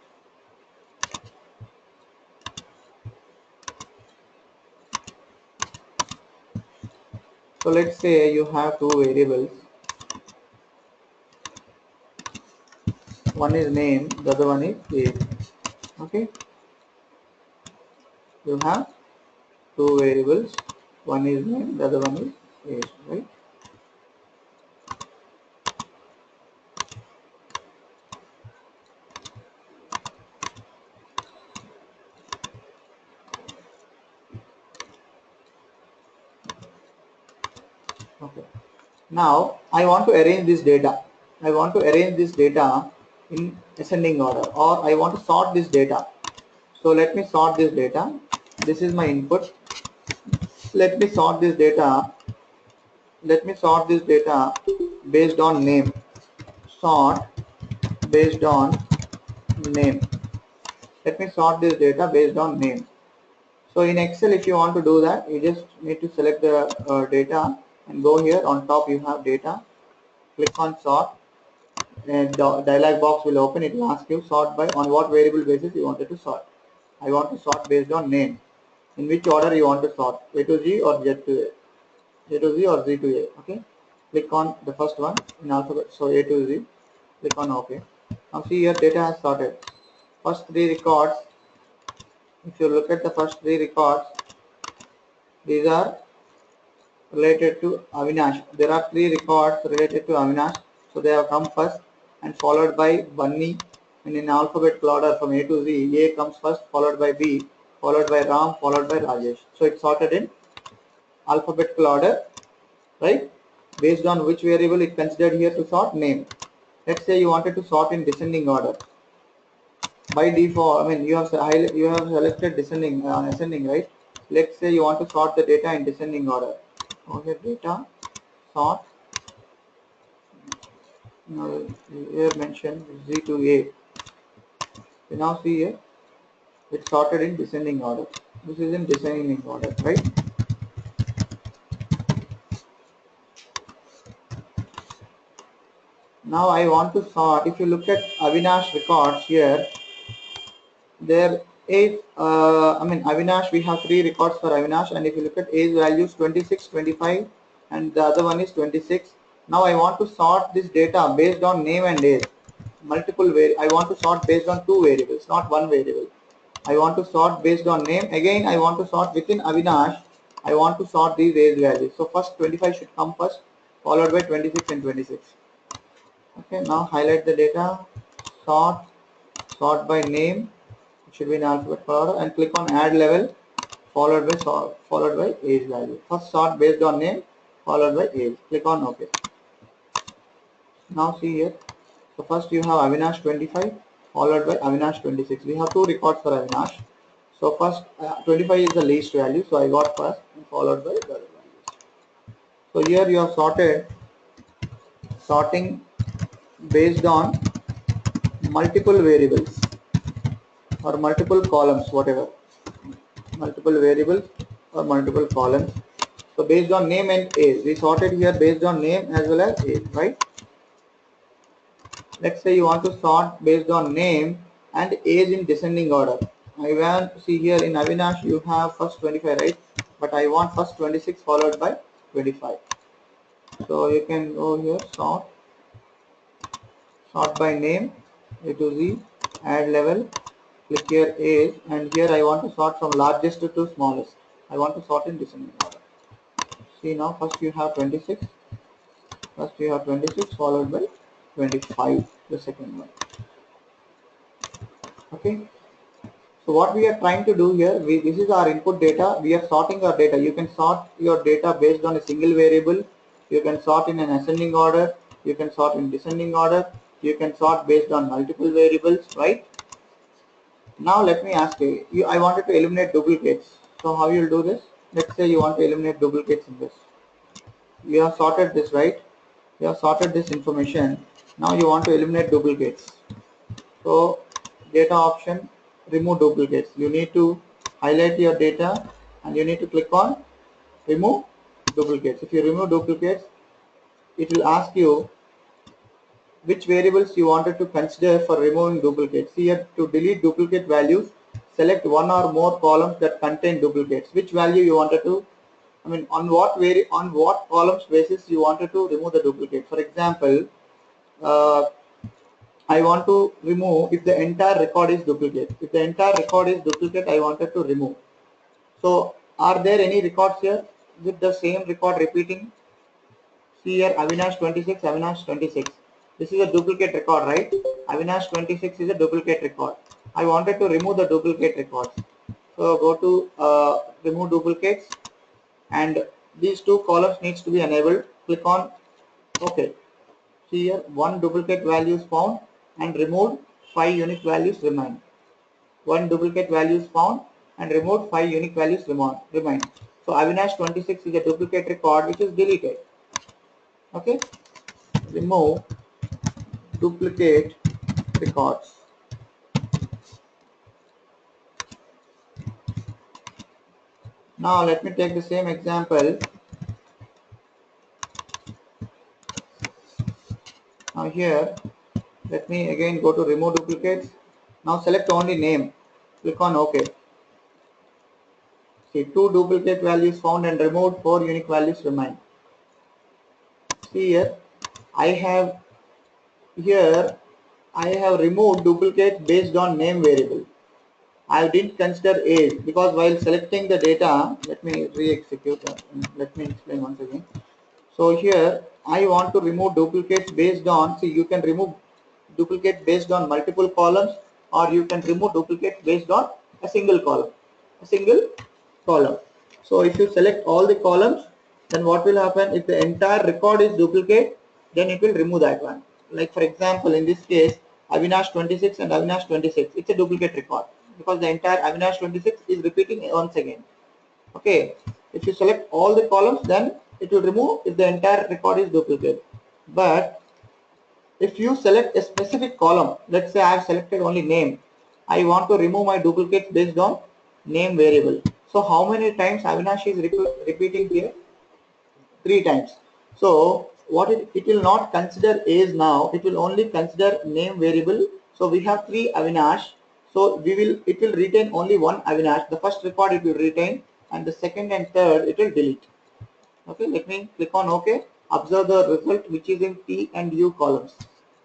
So let's say you have two variables. One is name, the other one is age. Okay. You have two variables. One is name, the other one is age, right? Okay. Now I want to arrange this data. in ascending order, or I want to sort this data. So let me sort this data. This is my input. Let me sort this data. Let me sort this data based on name. Sort based on name. Let me sort this data based on name. So in Excel, if you want to do that, you just need to select the data and go here. On top you have data. Click on sort, and dialog box will open. It will ask you sort by on what variable basis you wanted to sort. I want to sort based on name. In which order you want to sort, A to Z or Z to A to Z or Z to A. Okay. Click on the first one in alphabet. So A to Z. Click on OK. Now see here, data has sorted. First three records. If you look at the first three records, these are related to Avinash. There are three records related to Avinash. So they have come first and followed by Bunny, and in alphabetical order from A to Z. A comes first, followed by B, followed by Ram, followed by Rajesh. So it's sorted in alphabetical order, right? Based on which variable it considered here to sort, name. Let's say you wanted to sort in descending order. By default, I mean you have selected descending, ascending, right? Let's say you want to sort the data in descending order. Okay, data sort. Now here mentioned Z to A. You now see here it's sorted in descending order. This is in descending order, right? Now I want to sort. If you look at Avinash records here, there is Avinash, we have three records for Avinash, and if you look at age values 26, 25, and the other one is 26. Now I want to sort this data based on name and age. I want to sort based on two variables, not one variable. I want to sort based on name. Again, I want to sort within Avinash. I want to sort these age values. So first 25 should come first, followed by 26 and 26. Okay, now highlight the data, sort by name. It should be in alphabetical order, and click on add level, followed by age value. First sort based on name, followed by age. Click on OK. Now see here. So first you have Avinash 25, followed by Avinash 26. We have two records for Avinash. So first 25 is the least value, so I got first and followed by the other values. So here you have sorting based on multiple variables or multiple columns, whatever, multiple variables or multiple columns. So based on name and age, we sorted here based on name as well as age, right? Let's say you want to sort based on name and age in descending order. I want to see here in Avinash you have first 25, right? But I want first 26 followed by 25. So you can go here, sort by name, A to Z, add level, click here age, and here I want to sort from largest to smallest. I want to sort in descending order. See now, first you have 26, followed by 25, the second one. Okay. So what we are trying to do here, this is our input data. We are sorting our data. You can sort your data based on a single variable. You can sort in an ascending order. You can sort in descending order. You can sort based on multiple variables, right? Now let me ask you, I wanted to eliminate duplicates. So how you'll do this? Let's say you want to eliminate duplicates in this. You have sorted this, right? You have sorted this information. Now you want to eliminate duplicates. So data option, remove duplicates. You need to highlight your data and you need to click on remove duplicates. If you remove duplicates, it will ask you which variables you wanted to consider for removing duplicates. Here, to delete duplicate values, select one or more columns that contain duplicates. Which value you wanted to, on what columns basis you wanted to remove the duplicate. For example, I want to remove if the entire record is duplicate. If the entire record is duplicate, I wanted to remove. So are there any records here with the same record repeating? See here, Avinash 26, Avinash 26. This is a duplicate record, right? Avinash 26 is a duplicate record. I wanted to remove the duplicate records. So go to remove duplicates, and these two columns needs to be enabled. Click on OK. See here, one duplicate value is found. and removed, 5 unique values remain. One duplicate value is found and removed, 5 unique values remain. So Avinash 26 is a duplicate record which is deleted. Okay, remove duplicate records. Now let me take the same example. Now here, let me again go to remove duplicates. Now select only name. Click on OK. See, 2 duplicate values found and removed, 4 unique values remain. See here, I have removed duplicates based on name variable. I didn't consider age because while selecting the data, let me re-execute that. Let me explain once again. So here I want to remove duplicates based on, see, you can remove duplicate based on multiple columns, or you can remove duplicate based on a single column. So if you select all the columns, then what will happen? If the entire record is duplicate, then it will remove that one. Like for example, in this case, Avinash 26 and Avinash 26, it's a duplicate record because the entire Avinash 26 is repeating once again. Okay, if you select all the columns, then it will remove if the entire record is duplicate. But if you select a specific column, let's say I have selected only name, I want to remove my duplicates based on name variable. So how many times Avinash is repeating here? 3 times. So what it will not consider age now, it will only consider name variable. So we have 3 Avinash. So it will retain only one Avinash. The first record it will retain, and the second and third it will delete. Okay, let me click on OK. Observe the result which is in T and U columns.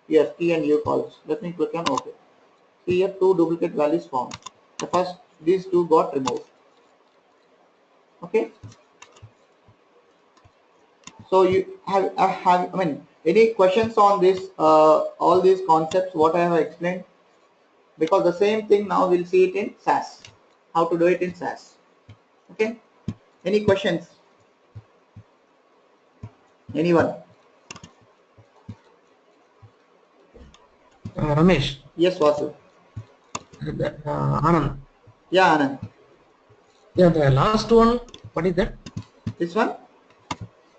Yes, T and U columns. Let me click on OK. See here, 2 duplicate values found. The first, these 2 got removed. Okay. So you have any questions on this, all these concepts what I have explained? Because the same thing now we'll see it in SAS. How to do it in SAS. Okay. Any questions? Anyone? Ramesh. Yes, Vasu. Anand. Yeah, Anand. Yeah, the last one. What is that? This one.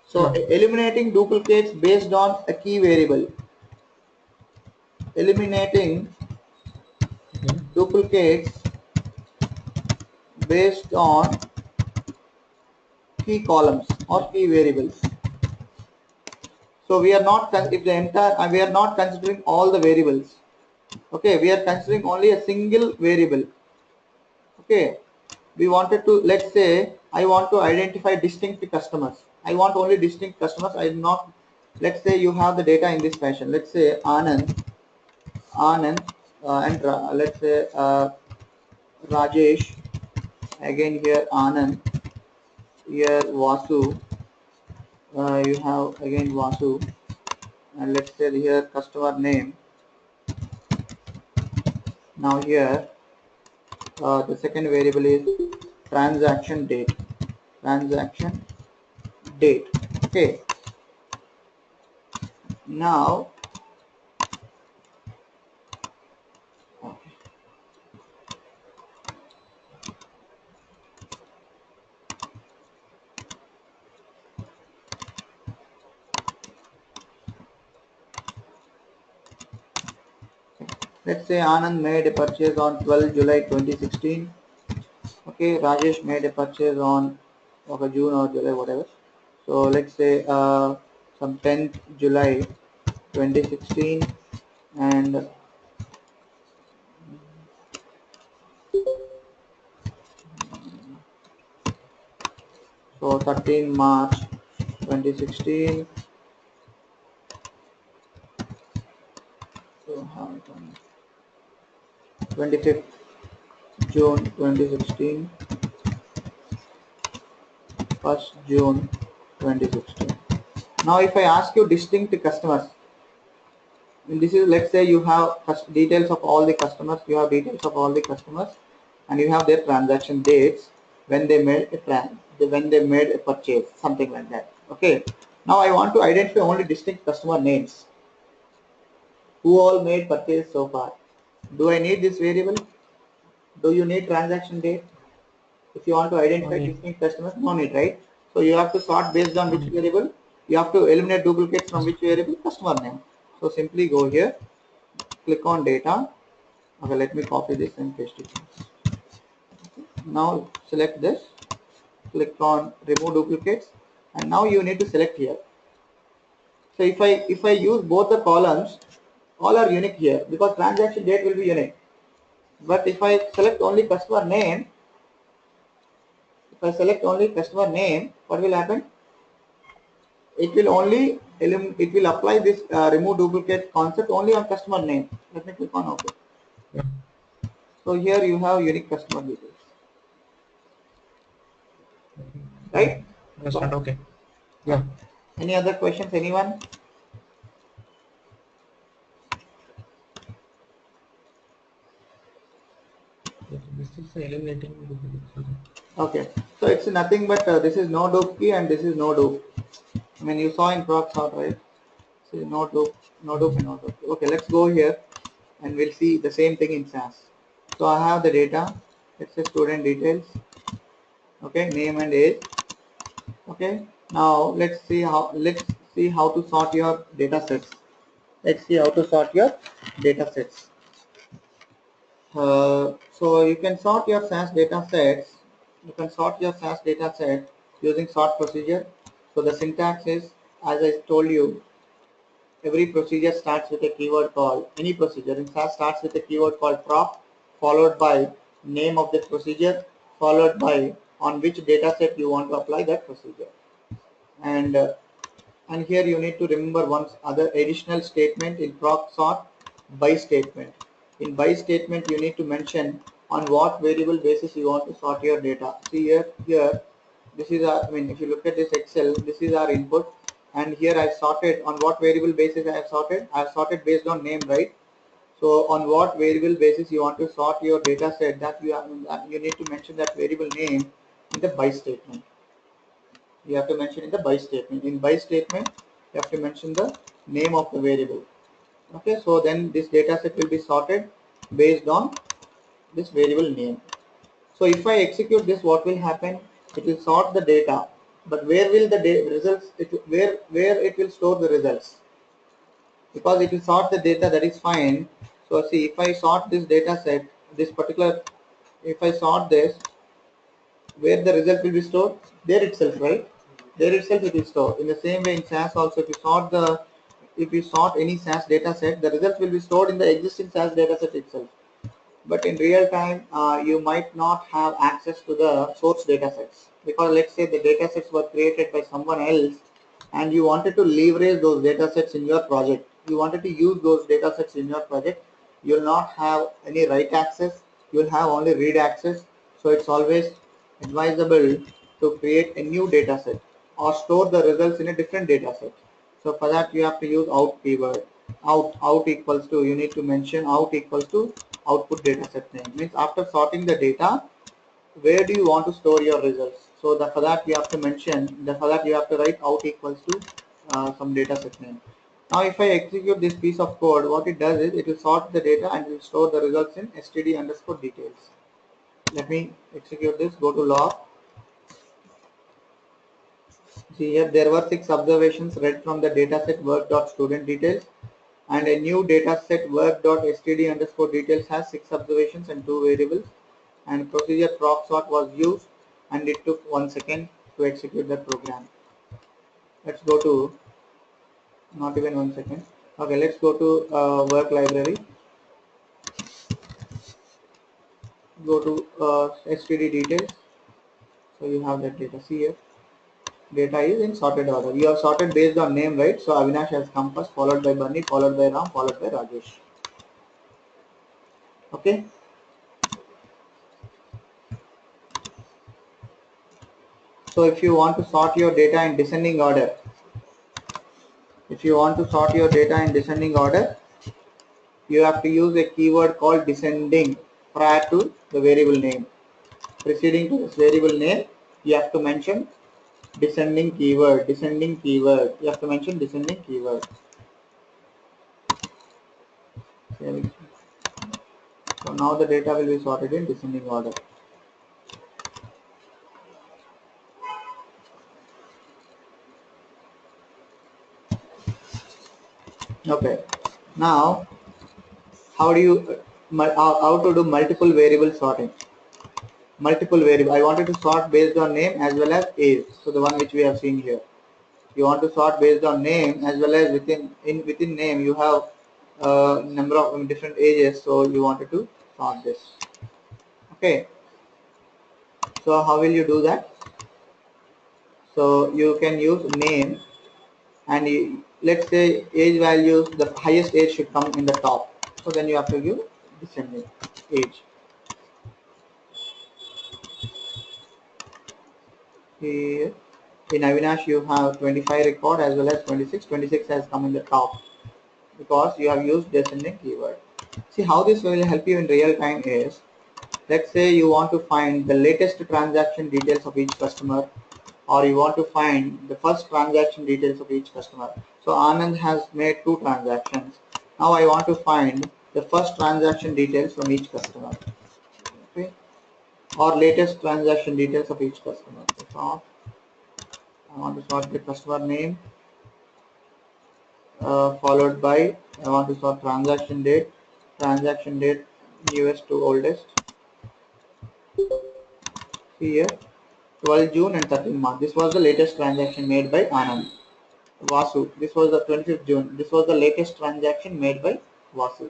So eliminating duplicates based on a key variable. Eliminating duplicates based on key columns or key variables. So we are not, if the entire, we are not considering all the variables. Okay, we are considering only a single variable. Okay, we wanted to, let's say I want to identify distinct customers. I want only distinct customers. I am not, let's say you have the data in this fashion. Let's say Anand, and let's say Rajesh. Again here Anand. Here Vasu. You have again Vasu, and let's say here customer name. Now here the second variable is transaction date. Transaction date. Okay. Now, okay. Let's say Anand made a purchase on 12 July 2016. Okay, Rajesh made a purchase on June or July, whatever. So let's say some 10th July 2016, and so 13 March 2016. So 25th June 2016. 1st June 2016. Now if I ask you distinct customers, this is, let's say you have details of all the customers, and you have their transaction dates when they made a purchase, something like that. Okay. Now I want to identify only distinct customer names. Who all made purchase so far? Do I need this variable? Do you need transaction date? If you want to No identify need. distinct customers, no need, right? So you have to sort based on No which need. variable. You have to eliminate duplicates from Yes. which variable? Customer name. So simply go here, click on data. Okay, let me copy this and paste it. Now select this, click on remove duplicates, and now you need to select here. So if I use both the columns, all are unique here because transaction date will be unique. But if I select only customer name, if I select only customer name, what will happen? It will only it will apply this remove duplicate concept only on customer name. Let me click on OK. Yeah. So here you have unique customer details, Okay. Yeah. right? Understand. So, Okay. Yeah. okay. Any other questions? Anyone? Okay. This is eliminating duplicates. Okay. So it's nothing but this is no dupe key and this is no dupe. I mean you saw in proc sort, right? So no dupe and no dupe. Okay, let's go here and we'll see the same thing in SAS. So I have the data. Let's say student details. Okay, name and age. Okay, now let's see how to sort your data sets. Let's see how to sort your data sets. So you can sort your SAS data sets. You can sort your SAS data set using sort procedure. So the syntax is, as I told you, every procedure starts with a keyword called, any procedure in SAS starts with a keyword called proc, followed by name of the procedure, followed by on which data set you want to apply that procedure. And and here you need to remember one other additional statement in proc sort, by statement. In by statement you need to mention on what variable basis you want to sort your data. See here this is our, I mean if you look at this Excel, this is our input, and here I sorted on what variable basis I have sorted based on name, right? So on what variable basis you want to sort your data set, that you need to mention that variable name in the by statement. You have to mention in the by statement. In by statement, you have to mention the name of the variable. Okay, so then this data set will be sorted based on this variable name. So if I execute this, what will happen? It will sort the data, but where will the results? Where it will store the results? Because it will sort the data, that is fine. So see, if I sort this data set, this particular, if I sort this, where the result will be stored? There itself, right? There itself it is stored. In the same way in SAS also, if you sort any SAS data set, the results will be stored in the existing SAS data set itself. But in real time, you might not have access to the source data sets, because let's say the data sets were created by someone else and you wanted to leverage those data sets in your project. You wanted to use those data sets in your project. You'll not have any write access. You'll have only read access. So it's always advisable to create a new data set or store the results in a different data set. So for that you have to use out keyword. Out equals to, you need to mention out equals to output data set name. Means after sorting the data, where do you want to store your results? So for that you have to mention, for that you have to write out equals to some data set name. Now if I execute this piece of code, what it does is it will sort the data and will store the results in std underscore details. Let me execute this. Go to log. See here there were 6 observations read from the dataset work.student details, and a new dataset work.std underscore details has 6 observations and 2 variables, and procedure proc sort was used and it took 1 second to execute the program. Let's go to, not even 1 second. Okay, let's go to work library. Go to std details. So you have that data. See here. Data is in sorted order. You have sorted based on name, right? So Avinash has come first, followed by Bunny, followed by Ram, followed by Rajesh. Okay. So if you want to sort your data in descending order, if you want to sort your data in descending order, you have to use a keyword called descending prior to the variable name. Preceding to this variable name, you have to mention descending keyword. Descending keyword. You have to mention descending keyword. now the data will be sorted in descending order. Okay. Now, how do you how to do multiple variable sorting? Multiple variable. I wanted to sort based on name as well as age. So the one which we have seen here. You want to sort based on name as well as within name you have number of different ages. So you wanted to sort this. Okay. So how will you do that? So you can use name and let's say age values, the highest age should come in the top. So then you have to give descending age. Here in Avinash you have 25 record as well as 26. 26 has come in the top because you have used descending keyword. See how this will help you in real time is, let's say you want to find the latest transaction details of each customer, or you want to find the first transaction details of each customer. So Anand has made 2 transactions. Now I want to find the first transaction details from each customer. Okay, or latest transaction details of each customer. So I want to sort the customer name, followed by I want to sort transaction date newest to oldest. Here 12 June and 13 March. This was the latest transaction made by Anand. Vasu. This was the 25th June. This was the latest transaction made by Vasu.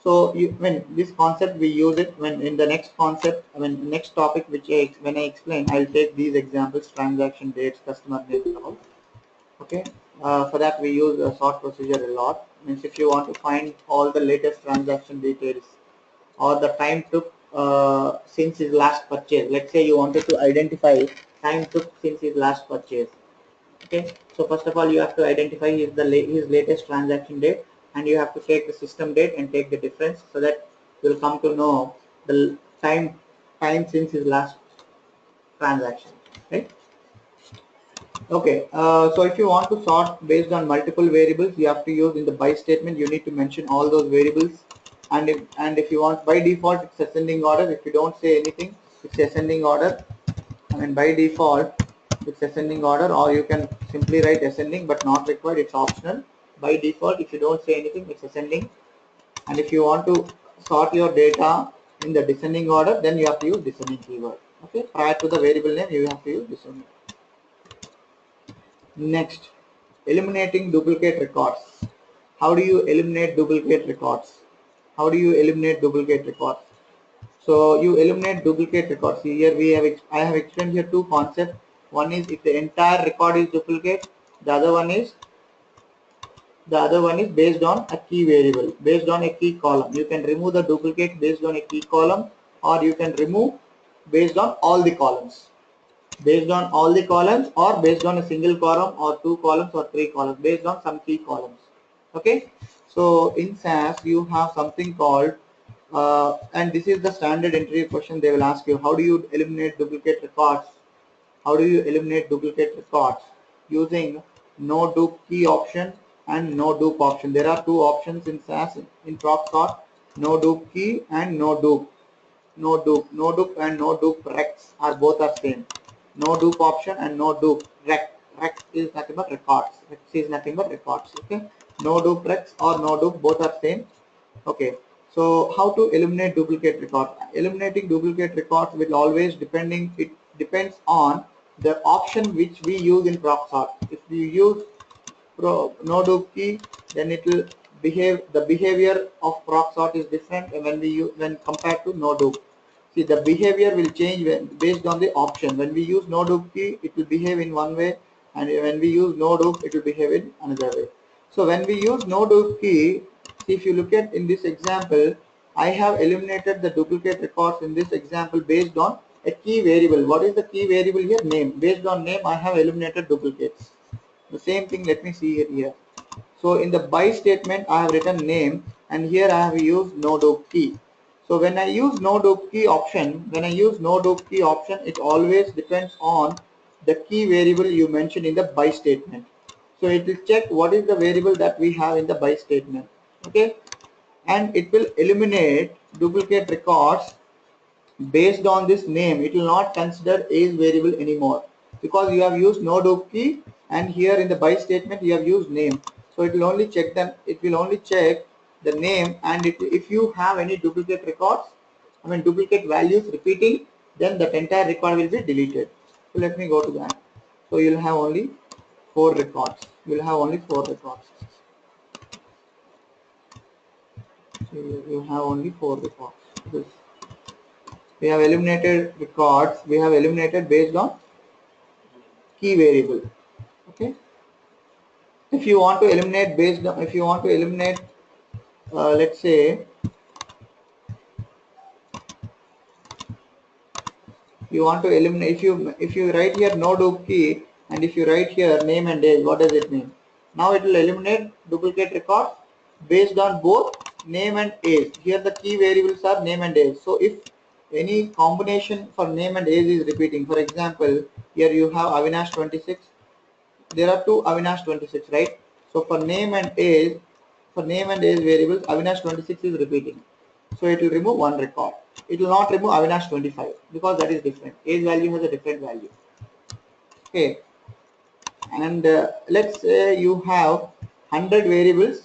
So when this concept we use it when in the next concept, next topic which when I explain, I'll take these examples: transaction dates, customer names, and all. Okay. For that we use a sort procedure a lot. Means if you want to find all the latest transaction details or the time took since his last purchase. Let's say you wanted to identify time took since his last purchase. Okay, so first of all you have to identify his latest transaction date, and you have to take the system date and take the difference, so that you'll come to know the time since his last transaction, right? Okay, so if you want to sort based on multiple variables, you have to use in the by statement. You need to mention all those variables, and if you want by default, it's ascending order. If you don't say anything, it's ascending order. By default, it's ascending order, or you can simply write ascending, but not required. It's optional. By default, if you don't say anything, it's ascending. And if you want to sort your data in the descending order, then you have to use descending keyword. Okay, prior to the variable name, you have to use descending. Next, eliminating duplicate records. How do you eliminate duplicate records? How do you eliminate duplicate records? So you eliminate duplicate records. Here I have explained here 2 concepts. One is if the entire record is duplicate. The other one is based on a key variable, based on a key column. You can remove the duplicate based on a key column, or you can remove based on all the columns. Based on all the columns, or based on a single column, or 2 columns, or 3 columns, based on some key columns. Okay, so in SAS you have something called and this is the standard interview question. They will ask you, how do you eliminate duplicate records? How do you eliminate duplicate records? Using no dupe key option and no dupe option. There are 2 options in SAS in proc sort: no dupe key and no dupe. No dupe and no dupe rex are both are same. No dupe option and no dupe rex. Rex is nothing but records. Rex is nothing but records. Okay. No dupe rex or no dupe, both are same. Okay. So how to eliminate duplicate records? Eliminating duplicate records will always it depends on the option which we use in proc sort. If we use no dupe key, then it will the behavior of proc sort is different when compared to no dupe. See, the behavior will change based on the option. When we use no dupe key, it will behave in one way, and when we use no dupe, it will behave in another way. So when we use no dupe key, see, if you look at in this example, I have eliminated the duplicate records in this example based on a key variable. What is the key variable here? Name. Based on name, I have eliminated duplicates. The same thing, let me see it here. So in the by statement, I have written name, and here I have used no dupe key. So when I use no dupe key option, it always depends on the key variable you mentioned in the by statement. So it will check what is the variable that we have in the by statement. Okay, and it will eliminate duplicate records based on this name, it will not consider age variable anymore, because you have used no dupe key, and here in the by statement you have used name. So it will only check them, it will only check the name, and if you have any duplicate records, I mean duplicate values repeating, then that entire record will be deleted. So let me go to that. So you'll have only 4 records. You'll have only 4 records. So you have only 4 records. This, we have eliminated records. We have eliminated based on key variable. Okay. If you want to eliminate based on, if you want to eliminate, let's say you want to eliminate, if you write here no dupe key, and if you write here name and age, what does it mean? Now it will eliminate duplicate records based on both name and age. Here the key variables are name and age. So if any combination for name and age is repeating, for example, here you have Avinash 26, there are two Avinash 26, right? So for name and age, variables, Avinash 26 is repeating. So it will remove one record. It will not remove Avinash 25 because that is different. Age value has a different value. Okay. And let's say you have 100 variables,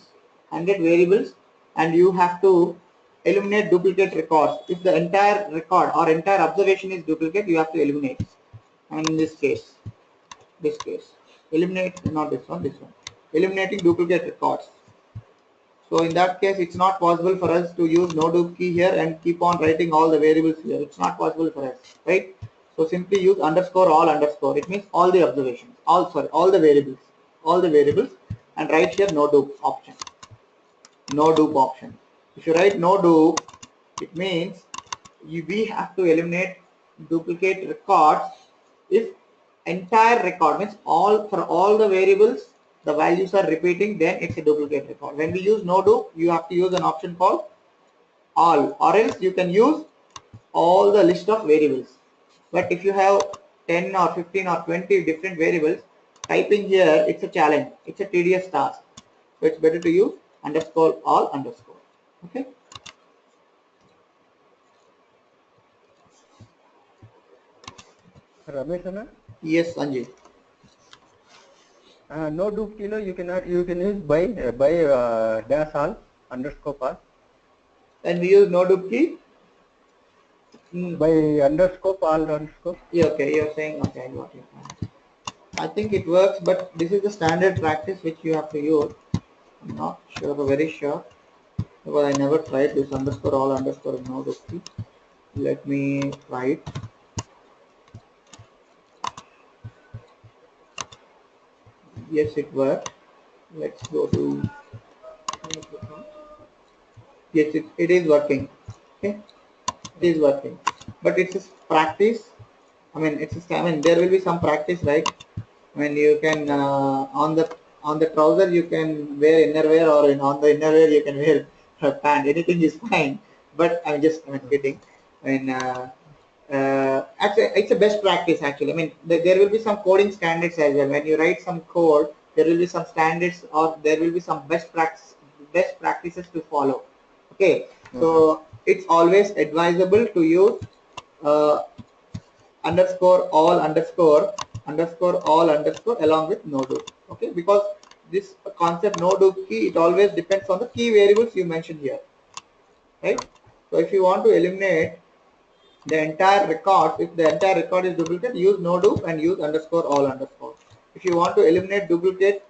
and you have to eliminate duplicate records. If the entire record or entire observation is duplicate, you have to eliminate. And in this case, eliminate, not this one, eliminating duplicate records. So in that case, it's not possible for us to use no dupe key here and keep on writing all the variables here. It's not possible for us, right? So simply use underscore all underscore. It means all the observations, all the variables, and write here no dupe option. No dupe option. If you write no dupe, it means we have to eliminate duplicate records if entire record, means all the variables the values are repeating, then it's a duplicate record. When we use no dupe, you have to use an option called all, or else you can use all the list of variables. But if you have 10 or 15 or 20 different variables, typing here, it's a challenge, it's a tedious task. So it's better to use underscore all underscore. Okay. Ramesh, Anna? Yes, Sanjay. No dupe kilo you cannot, you can use dash all underscore pass. And we use no dupe key. By underscore all underscore. Yeah, okay, you're saying, okay, I got it. I think it works, but this is the standard practice which you have to use. I'm not sure, but very sure, because I never tried this underscore all underscore no dupe key. Let me try it. Yes, it worked. Let's go to, yes, it is working. Okay, it is working, but it's a practice. I mean, there will be some practice, right? When you can on the trouser you can wear innerwear, or on the innerwear you can wear a pant. Anything is fine. But I'm kidding. I mean, actually, it's a best practice. Actually, I mean, there will be some coding standards as well. When you write some code, there will be some standards, or there will be some best practices to follow. Okay, so it's always advisable to use uh, underscore all underscore along with no dupe. Okay, because this concept no dupe key, it always depends on the key variables you mentioned here, right? So if you want to eliminate the entire record, if the entire record is duplicate, use no dupe and use underscore all underscore. If you want to eliminate duplicate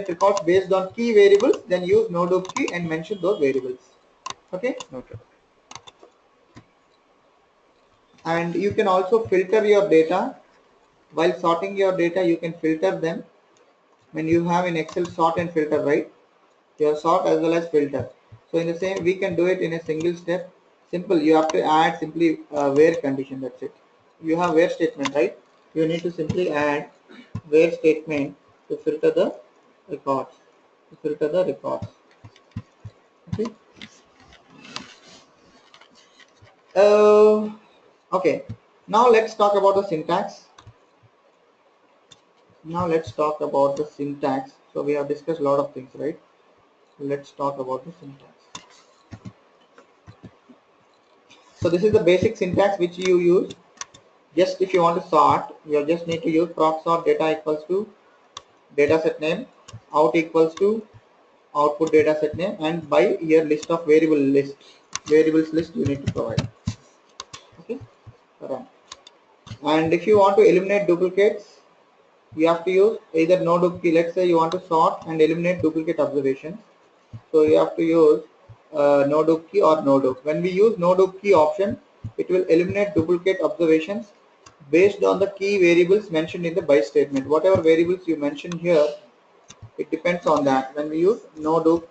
records based on key variables, then use no dupe key and mention those variables. Okay. Okay. And you can also filter your data. While sorting your data, you can filter them. When you have in Excel sort and filter, right? You have sort as well as filter. So in the same, we can do it in a single step. Simple. You have to add simply where condition. That's it. You have where statement, right? You need to simply add where statement to filter the records. Okay. Okay. Now let's talk about the syntax. So we have discussed a lot of things, right? Let's talk about the syntax. So this is the basic syntax which you use. Just if you want to sort, you just need to use proc sort data equals to dataset name, out equals to output dataset name, and by here list of variables list you need to provide. Okay, run. And if you want to eliminate duplicates, you have to use either no duplicate. Let's say you want to sort and eliminate duplicate observations, so you have to use no dup key or no dup. When we use no dup key option, it will eliminate duplicate observations based on the key variables mentioned in the by statement. Whatever variables you mention here, it depends on that when we use no dup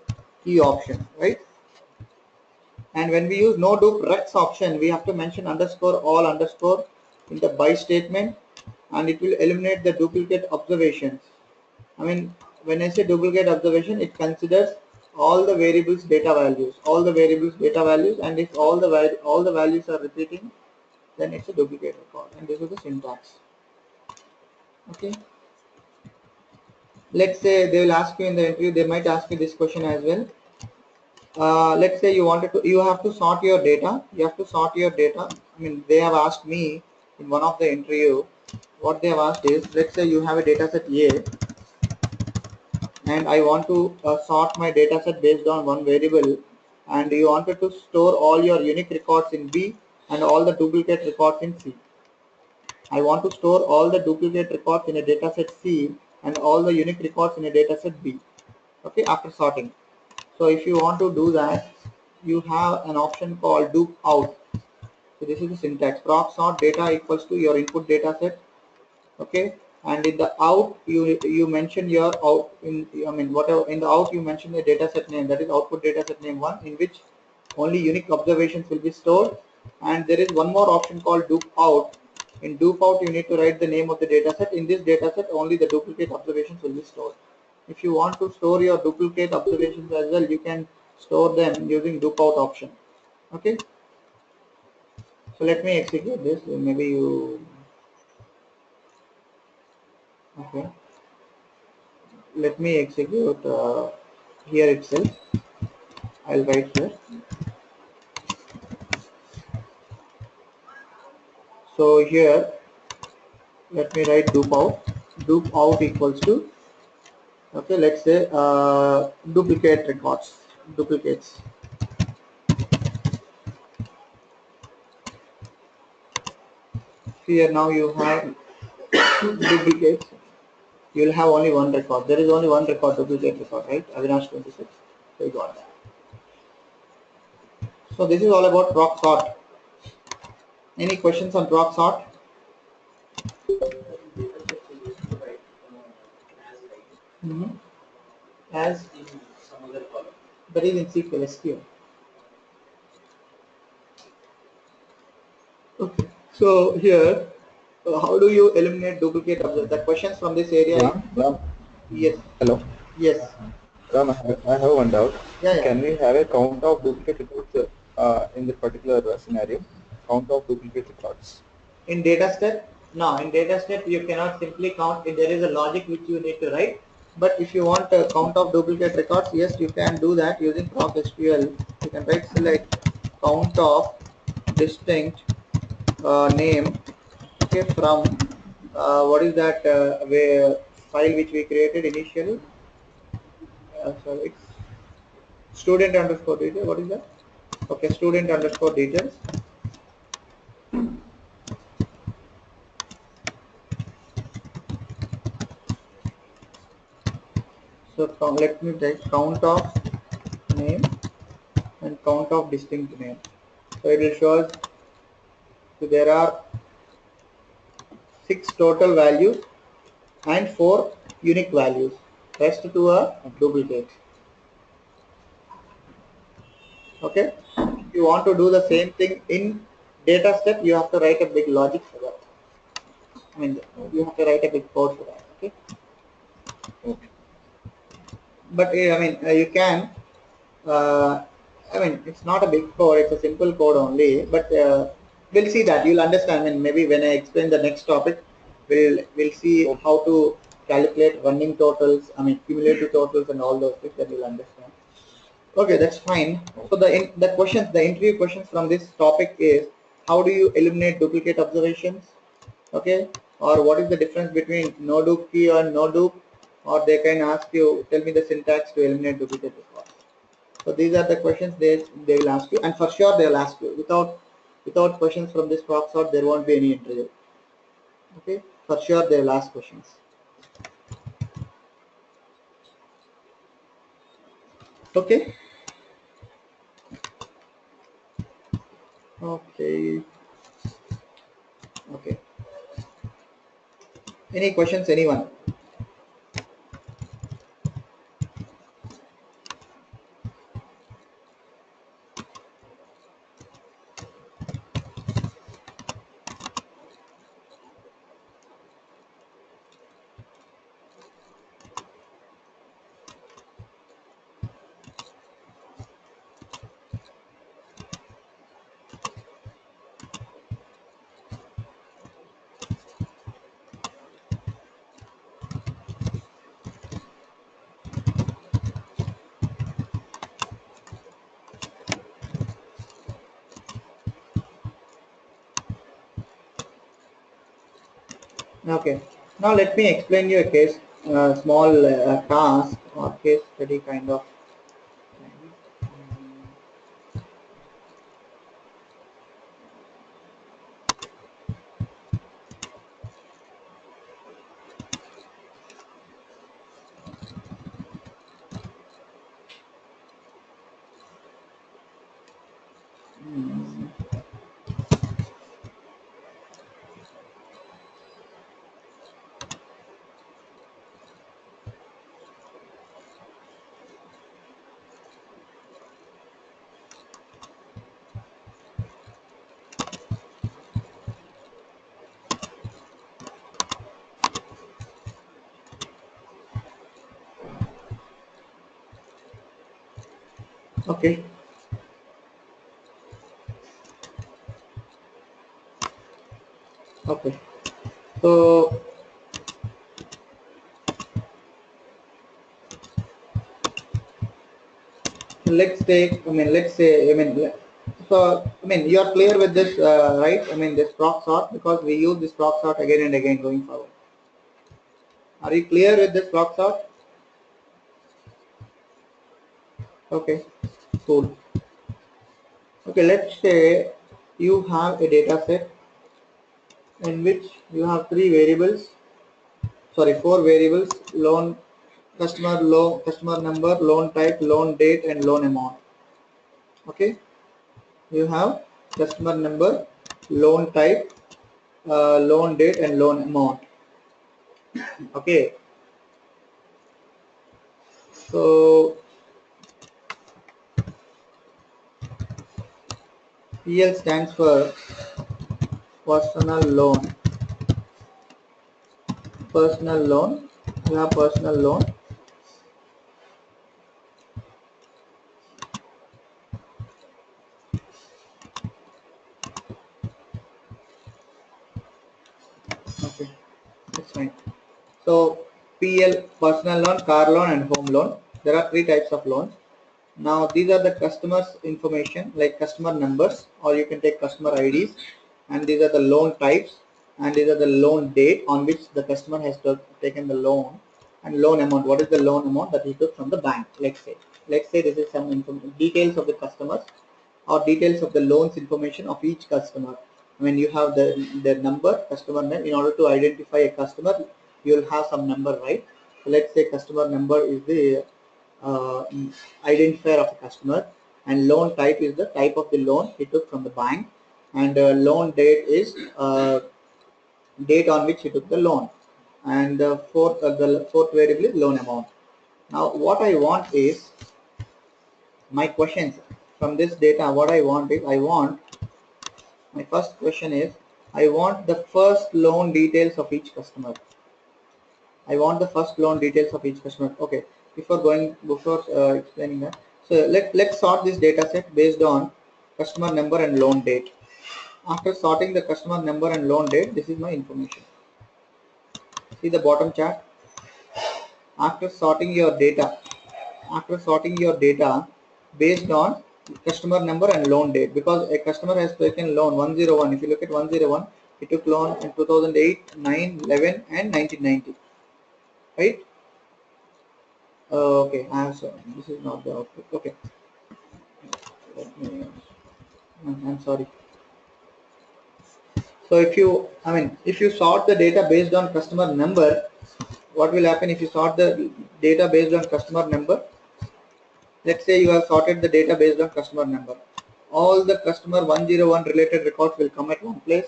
key option, right? And when we use no dup rex option, we have to mention underscore all underscore in the by statement, and it will eliminate the duplicate observations. I mean, when I say duplicate observation, it considers all the variables data values, and if all the values are repeating, then it's a duplicate record. And this is the syntax. Okay. Let's say they will ask you in the interview. They might ask you this question as well. Let's say you have to sort your data. I mean, they have asked me in one of the interview. What they have asked is, let's say you have a data set A, and I want to sort my data set based on one variable, and you wanted to store all your unique records in B and all the duplicate records in C. I want to store all the duplicate records in a data set C and all the unique records in a data set B. Okay, after sorting. So if you want to do that, you have an option called dup out. So this is the syntax. Proc sort data equals to your input data set. Okay, and in the out you mention your out in, I mean, whatever in the out you mention the data set name, that is output data set name 1, in which only unique observations will be stored. And there is one more option called dup out. In dup out you need to write the name of the data set. In this data set only the duplicate observations will be stored. If you want to store your duplicate observations as well, you can store them using dup out option. Okay, so let me execute this. Maybe you, okay, let me execute here itself. I'll write here. So here, let me write dup out. Dup out equals to, okay, let's say duplicate records, duplicates. Here now you have duplicates. You will have only one record. There is only one record, duplicate record, right? Avinash 26. So you got that. So this is all about proc sort. Any questions on proc sort? Mm-hmm. As that is in SQL. Okay. So here, how do you eliminate duplicate objects? The questions from this area. Ram, Yes. hello. Yes. Ram, I have one doubt. Yeah, yeah. Can we have a count of duplicate records in the particular scenario? Count of duplicate records. In data step, no. In data step, you cannot simply count. There is a logic which you need to write. But if you want a count of duplicate records, yes, you can do that using proc SQL. You can write select count of distinct name. Okay, from what is that file which we created initially? Sorry, it's student underscore detail. What is that? Okay, student underscore details. So let me take count of name and count of distinct name. So it will show us, so there are 6 total values and 4 unique values. Rest to a duplicate. Okay. If you want to do the same thing in data step, you have to write a big logic for that. I mean, you have to write a big code for that. Okay. Okay. But I mean, you can. Uh, I mean, it's not a big code; it's a simple code only. But we'll see that. You'll understand. And maybe when I explain the next topic, we'll see Okay. how to calculate running totals. I mean, cumulative totals and all those things. That you'll understand. Okay, that's fine. So the questions, the interview questions from this topic is, how do you eliminate duplicate observations? Okay, or what is the difference between no dupe key and no dupe? Or they can ask you, tell me the syntax to eliminate duplicate records. So these are the questions they will ask you, and for sure they will ask you. Without questions from this proc sort, there won't be any interview. Okay, for sure they will ask questions. Okay, okay, okay. Any questions, anyone? Okay. Now let me explain you a case, small task or case study kind of. Okay. Okay. So let's take. I mean, let's say. I mean, so I mean, you are clear with this, right? I mean, this proc sort, because we use this proc sort again and again going forward. Are you clear with this proc sort? Okay. Cool. Okay. Let's say you have a data set in which you have three variables, sorry, four variables: loan, customer number, loan type, loan date, and loan amount. Okay, you have customer number, loan type, loan date, and loan amount. Okay, so PL stands for personal loan. Personal loan, you have personal loan. Okay, that's fine. So PL, personal loan, car loan, and home loan. There are three types of loans. Now these are the customers information, like customer numbers, or you can take customer IDs, and these are the loan types, and these are the loan date on which the customer has taken the loan, and loan amount. What is the loan amount that he took from the bank? Let's say this is some details of the customers, or details of the loans information of each customer. When you have the number, customer name, in order to identify a customer, you will have some number, right? So let's say customer number is the uh, identifier of a customer, and loan type is the type of the loan he took from the bank, and loan date is date on which he took the loan, and the fourth variable is loan amount. Now what I want is my questions from this data. What I want is, my first question is, I want the first loan details of each customer. I want the first loan details of each customer. Okay, before explaining that, so let's sort this data set based on customer number and loan date. After sorting the customer number and loan date, this is my information. See the bottom chart. After sorting your data, after sorting your data, based on customer number and loan date, because a customer has taken loan 101. If you look at 101, he took loan in 2008, 9, 11, and 1990, right? Okay, so this is not the output. Okay, let me, I'm sorry. So if you sort the data based on customer number, what will happen if you sort the data based on customer number? Let's say you have sorted the data based on customer number. All the customer 101 related records will come at one place.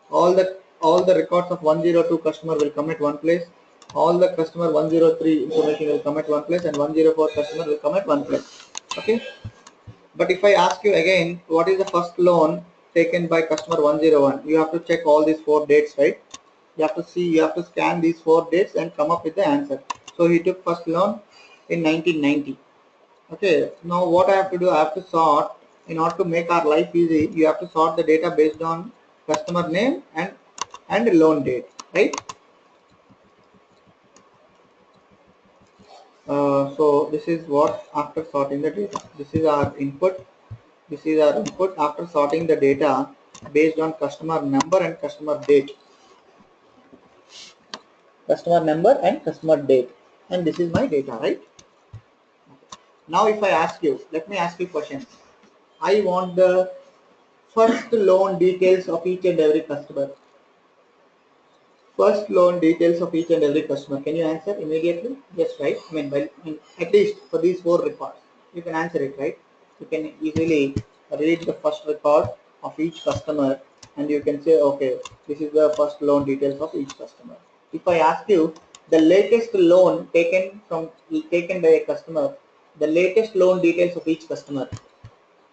All the records of 102 customer will come at one place. All the customer 103 information will come at one place, and 104 customer will come at one place. Okay. But if I ask you again, what is the first loan taken by customer 101? You have to check all these 4 dates, right? You have to scan these 4 dates and come up with the answer. So he took first loan in 1990. Okay, now what I have to do, I have to sort, in order to make our life easy, you have to sort the data based on customer name and loan date, right? So this is what after sorting the data. This is our input. This is our input after sorting the data based on customer number and customer date. Customer number and customer date. And this is my data, right? Now if I ask you, let me ask you a question. I want the first loan details of each and every customer. First loan details of each and every customer. Can you answer immediately? Yes, right? At least for these 4 records, you can answer it, right? You can easily read the first record of each customer and you can say, okay, this is the first loan details of each customer. If I ask you the latest loan taken by a customer, the latest loan details of each customer.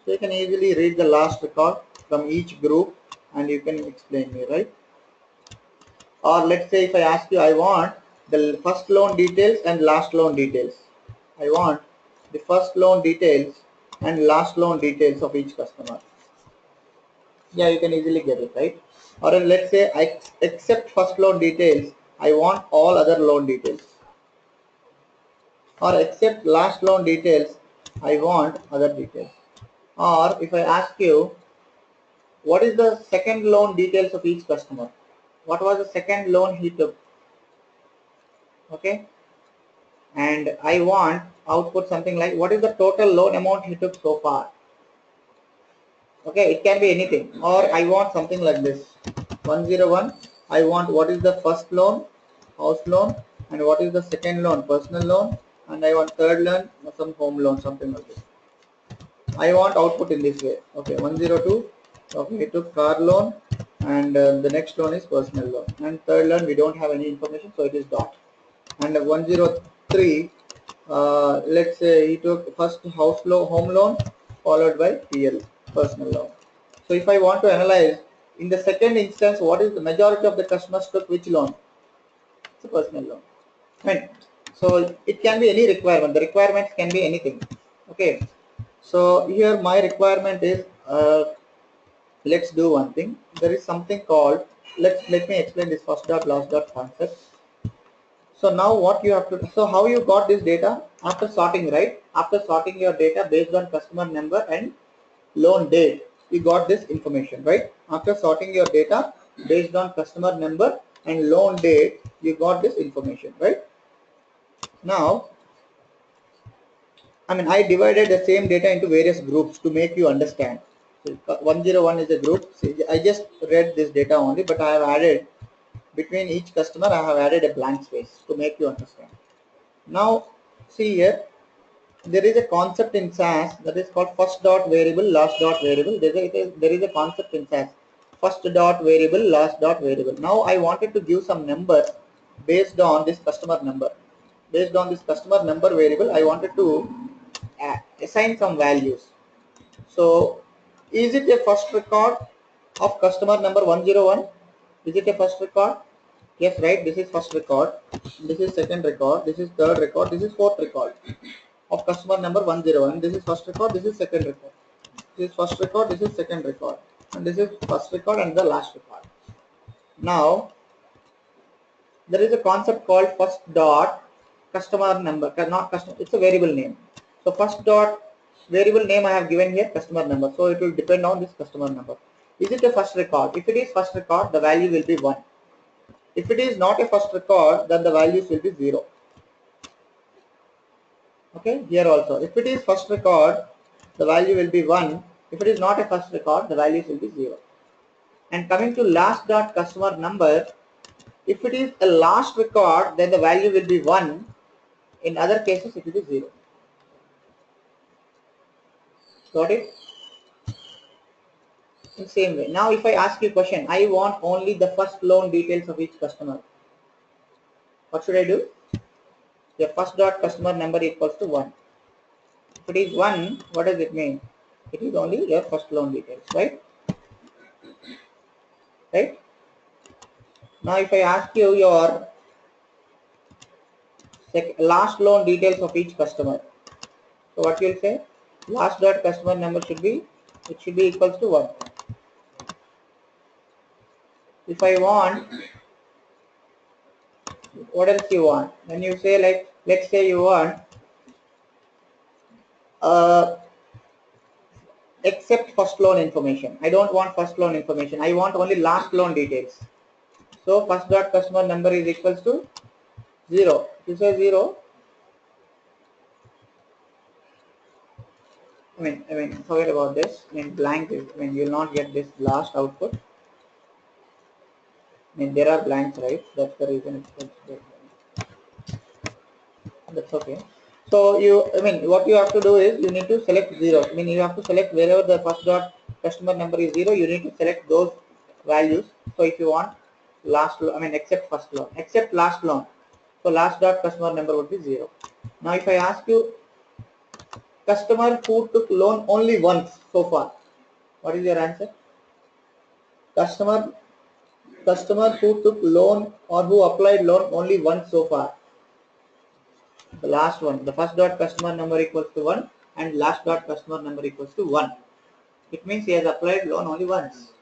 So you can easily read the last record from each group and you can explain me, right? Or let's say if I ask you, I want the first loan details and last loan details. I want the first loan details and last loan details of each customer. Yeah, you can easily get it, right? Or let's say I accept first loan details, I want all other loan details. Or accept last loan details, I want other details. Or if I ask you, what is the second loan details of each customer? What was the second loan he took? Okay. And I want output something like what is the total loan amount he took so far. Okay, it can be anything. Or I want something like this. 101, I want what is the first loan, house loan, and what is the second loan, personal loan, and I want third loan, some home loan, something like this. I want output in this way. Okay, 102. Okay, he took car loan, and the next loan is personal loan, and third loan we don't have any information, so it is dot. And 103, let's say he took first home loan followed by PL, personal loan. So if I want to analyze in the second instance, what is the majority of the customers took which loan? It's a personal loan. Right. So it can be any requirement. The requirements can be anything. Okay. So here my requirement is let's do one thing. There is something called let me explain this first dot last dot concept. So now what you have to, so how you got this data? After sorting, right? After sorting your data based on customer number and loan date, you got this information, right? After sorting your data based on customer number and loan date, you got this information, right? Now, I divided the same data into various groups to make you understand. So 101 is a group. So I just read this data only, but I have added between each customer, I have added a blank space to make you understand. Now, see here, there is a concept in SAS that is called first dot variable, last dot variable. There is a concept in SAS, first dot variable, last dot variable. Now I wanted to give some numbers based on this customer number. Based on this customer number variable, I wanted to assign some values. So, is it a first record of customer number 101? Is it a first record? Yes, right. This is first record. This is second record. This is third record. This is fourth record of customer number 101. This is first record. This is second record. This is first record. This is second record. And this is first record and the last record. Now, there is a concept called first dot customer number. Not customer. It's a variable name. So first dot variable name I have given here customer number. So it will depend on this customer number. Is it a first record? If it is first record, the value will be 1. If it is not a first record, then the values will be 0. Okay, here also. If it is first record, the value will be 1. If it is not a first record, the values will be 0. And coming to last dot customer number, if it is a last record, then the value will be 1. In other cases, it will be 0. Got it? In same way. Now, if I ask you a question, I want only the first loan details of each customer. What should I do? The first dot customer number equals to 1. If it is 1, what does it mean? It is only your first loan details, right? Right? Now, if I ask you your last loan details of each customer, so what you'll say? Last dot customer number should be, it should be equals to 1. If I want, what else you want? When you say, like, let's say you want uh, except first loan information. I don't want first loan information. I want only last loan details. So first dot customer number is equals to 0. If you say 0, forget about this. Blank is, you'll not get this last output. There are blanks, right? That's the reason it's that's okay. So what you have to do is you need to select 0. You have to select wherever the first dot customer number is 0. You need to select those values. So if you want last, except first loan, except last loan. So last dot customer number would be 0. Now if I ask you customer who took loan only once so far, what is your answer? Customer customer who took loan or who applied loan only once so far. The last one, the first dot customer number equals to 1 and last dot customer number equals to 1. It means he has applied loan only once.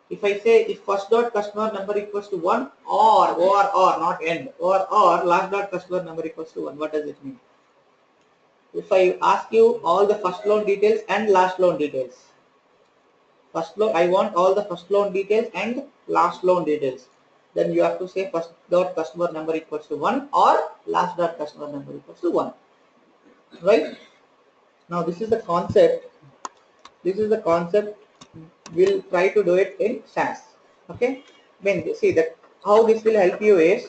If I say if first dot customer number equals to 1 or not end or last dot customer number equals to 1, what does it mean? If I ask you all the first loan details and last loan details, first loan, I want all the first loan details and last loan details, then you have to say first dot customer number equals to 1 or last dot customer number equals to 1, right? Now this is the concept. This is the concept. We'll try to do it in SAS. Okay. See that how this will help you is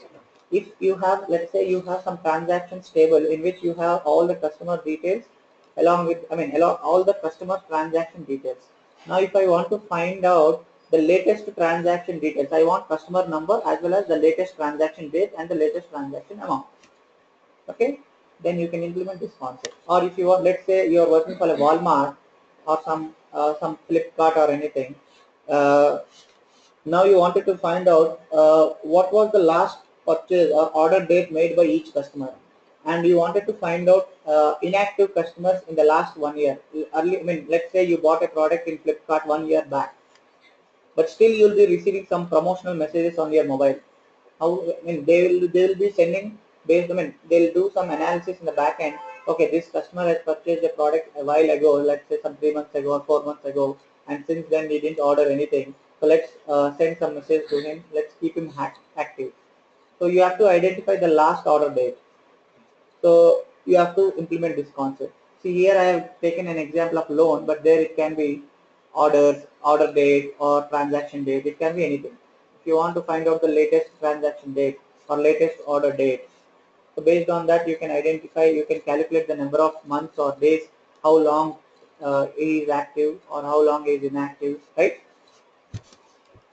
if you have, let's say you have some transactions table in which you have all the customer details along with, along all the customer transaction details. Now if I want to find out the latest transaction details, I want customer number as well as the latest transaction date and the latest transaction amount. Okay, then you can implement this concept. Or if you want, let's say you are working for a Walmart or some Flipkart or anything. Now you wanted to find out what was the last purchase or order date made by each customer, and you wanted to find out inactive customers in the last 1 year. Early, let's say you bought a product in Flipkart 1 year back, but still you'll be receiving some promotional messages on your mobile. How, they will be sending based, they'll do some analysis in the back end. Okay, this customer has purchased a product a while ago, let's say some 3 months ago or 4 months ago, and since then he didn't order anything. So let's send some message to him. Let's keep him active. So you have to identify the last order date. So you have to implement this concept. See, here I have taken an example of loan, but there it can be orders, order date or transaction date. It can be anything. If you want to find out the latest transaction date or latest order date, so based on that you can identify, you can calculate the number of months or days, how long he is active or how long he is inactive, right?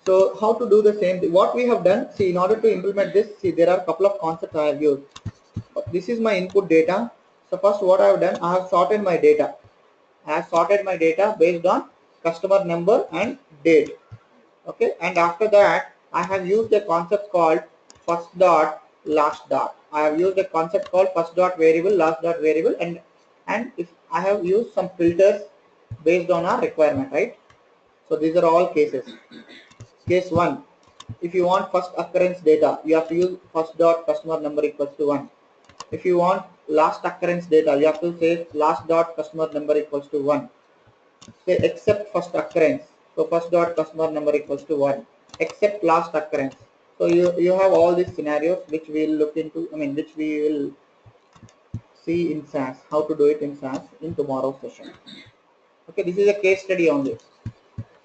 So how to do the same thing? What we have done, see, in order to implement this, see, there are a couple of concepts I have used. This is my input data. So first what I have done, I have sorted my data. I have sorted my data based on customer number and date. Okay, and after that I have used a concept called first dot last dot. I have used a concept called first dot variable, last dot variable, and if I have used some filters based on our requirement, right? So these are all cases. Case 1, if you want first occurrence data, you have to use first dot customer number equals to 1. If you want last occurrence data, you have to say last dot customer number equals to 1. Say except first occurrence. So first dot customer number equals to 1. Except last occurrence. So you have all these scenarios which we will look into, which we will see in SAS, how to do it in SAS in tomorrow's session. Okay, this is a case study on this.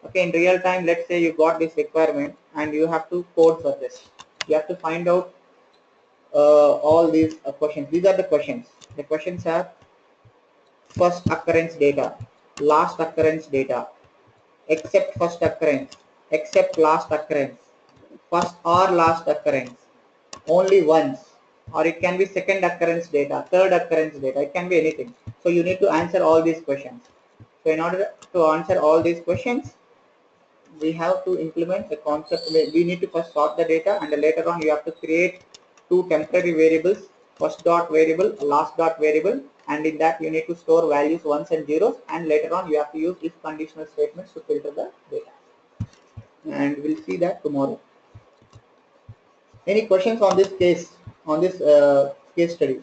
Okay, in real time, let's say you got this requirement and you have to code for this. You have to find out all these questions. These are the questions. The questions are first occurrence data, last occurrence data, except first occurrence, except last occurrence, first or last occurrence, only once, or it can be second occurrence data, third occurrence data, it can be anything. So you need to answer all these questions. So in order to answer all these questions, we have to implement the concept. We need to first sort the data, and later on you have to create two temporary variables, first dot variable, last dot variable, and in that you need to store values ones and zeros, and later on you have to use if conditional statements to filter the data. And we'll see that tomorrow. Any questions on this case, on this case study?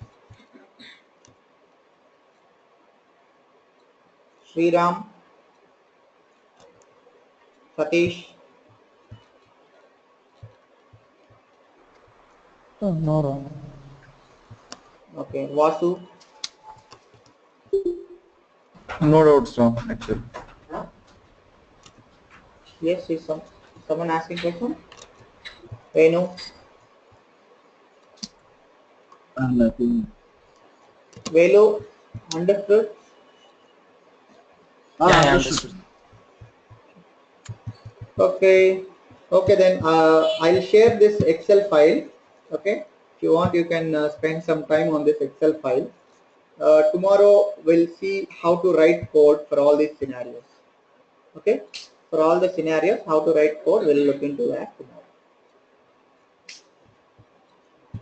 Sriram, Satish, No, no. okay, Vasu, No doubts, no, actually. yes, is someone asking question? Renu, Nothing. Velu, understood? Yeah, I Understood. understood. Okay, okay then I'll share this Excel file. Okay, if you want, you can spend some time on this Excel file. Tomorrow we'll see how to write code for all these scenarios. Okay, for all the scenarios, how to write code, we'll look into that tomorrow.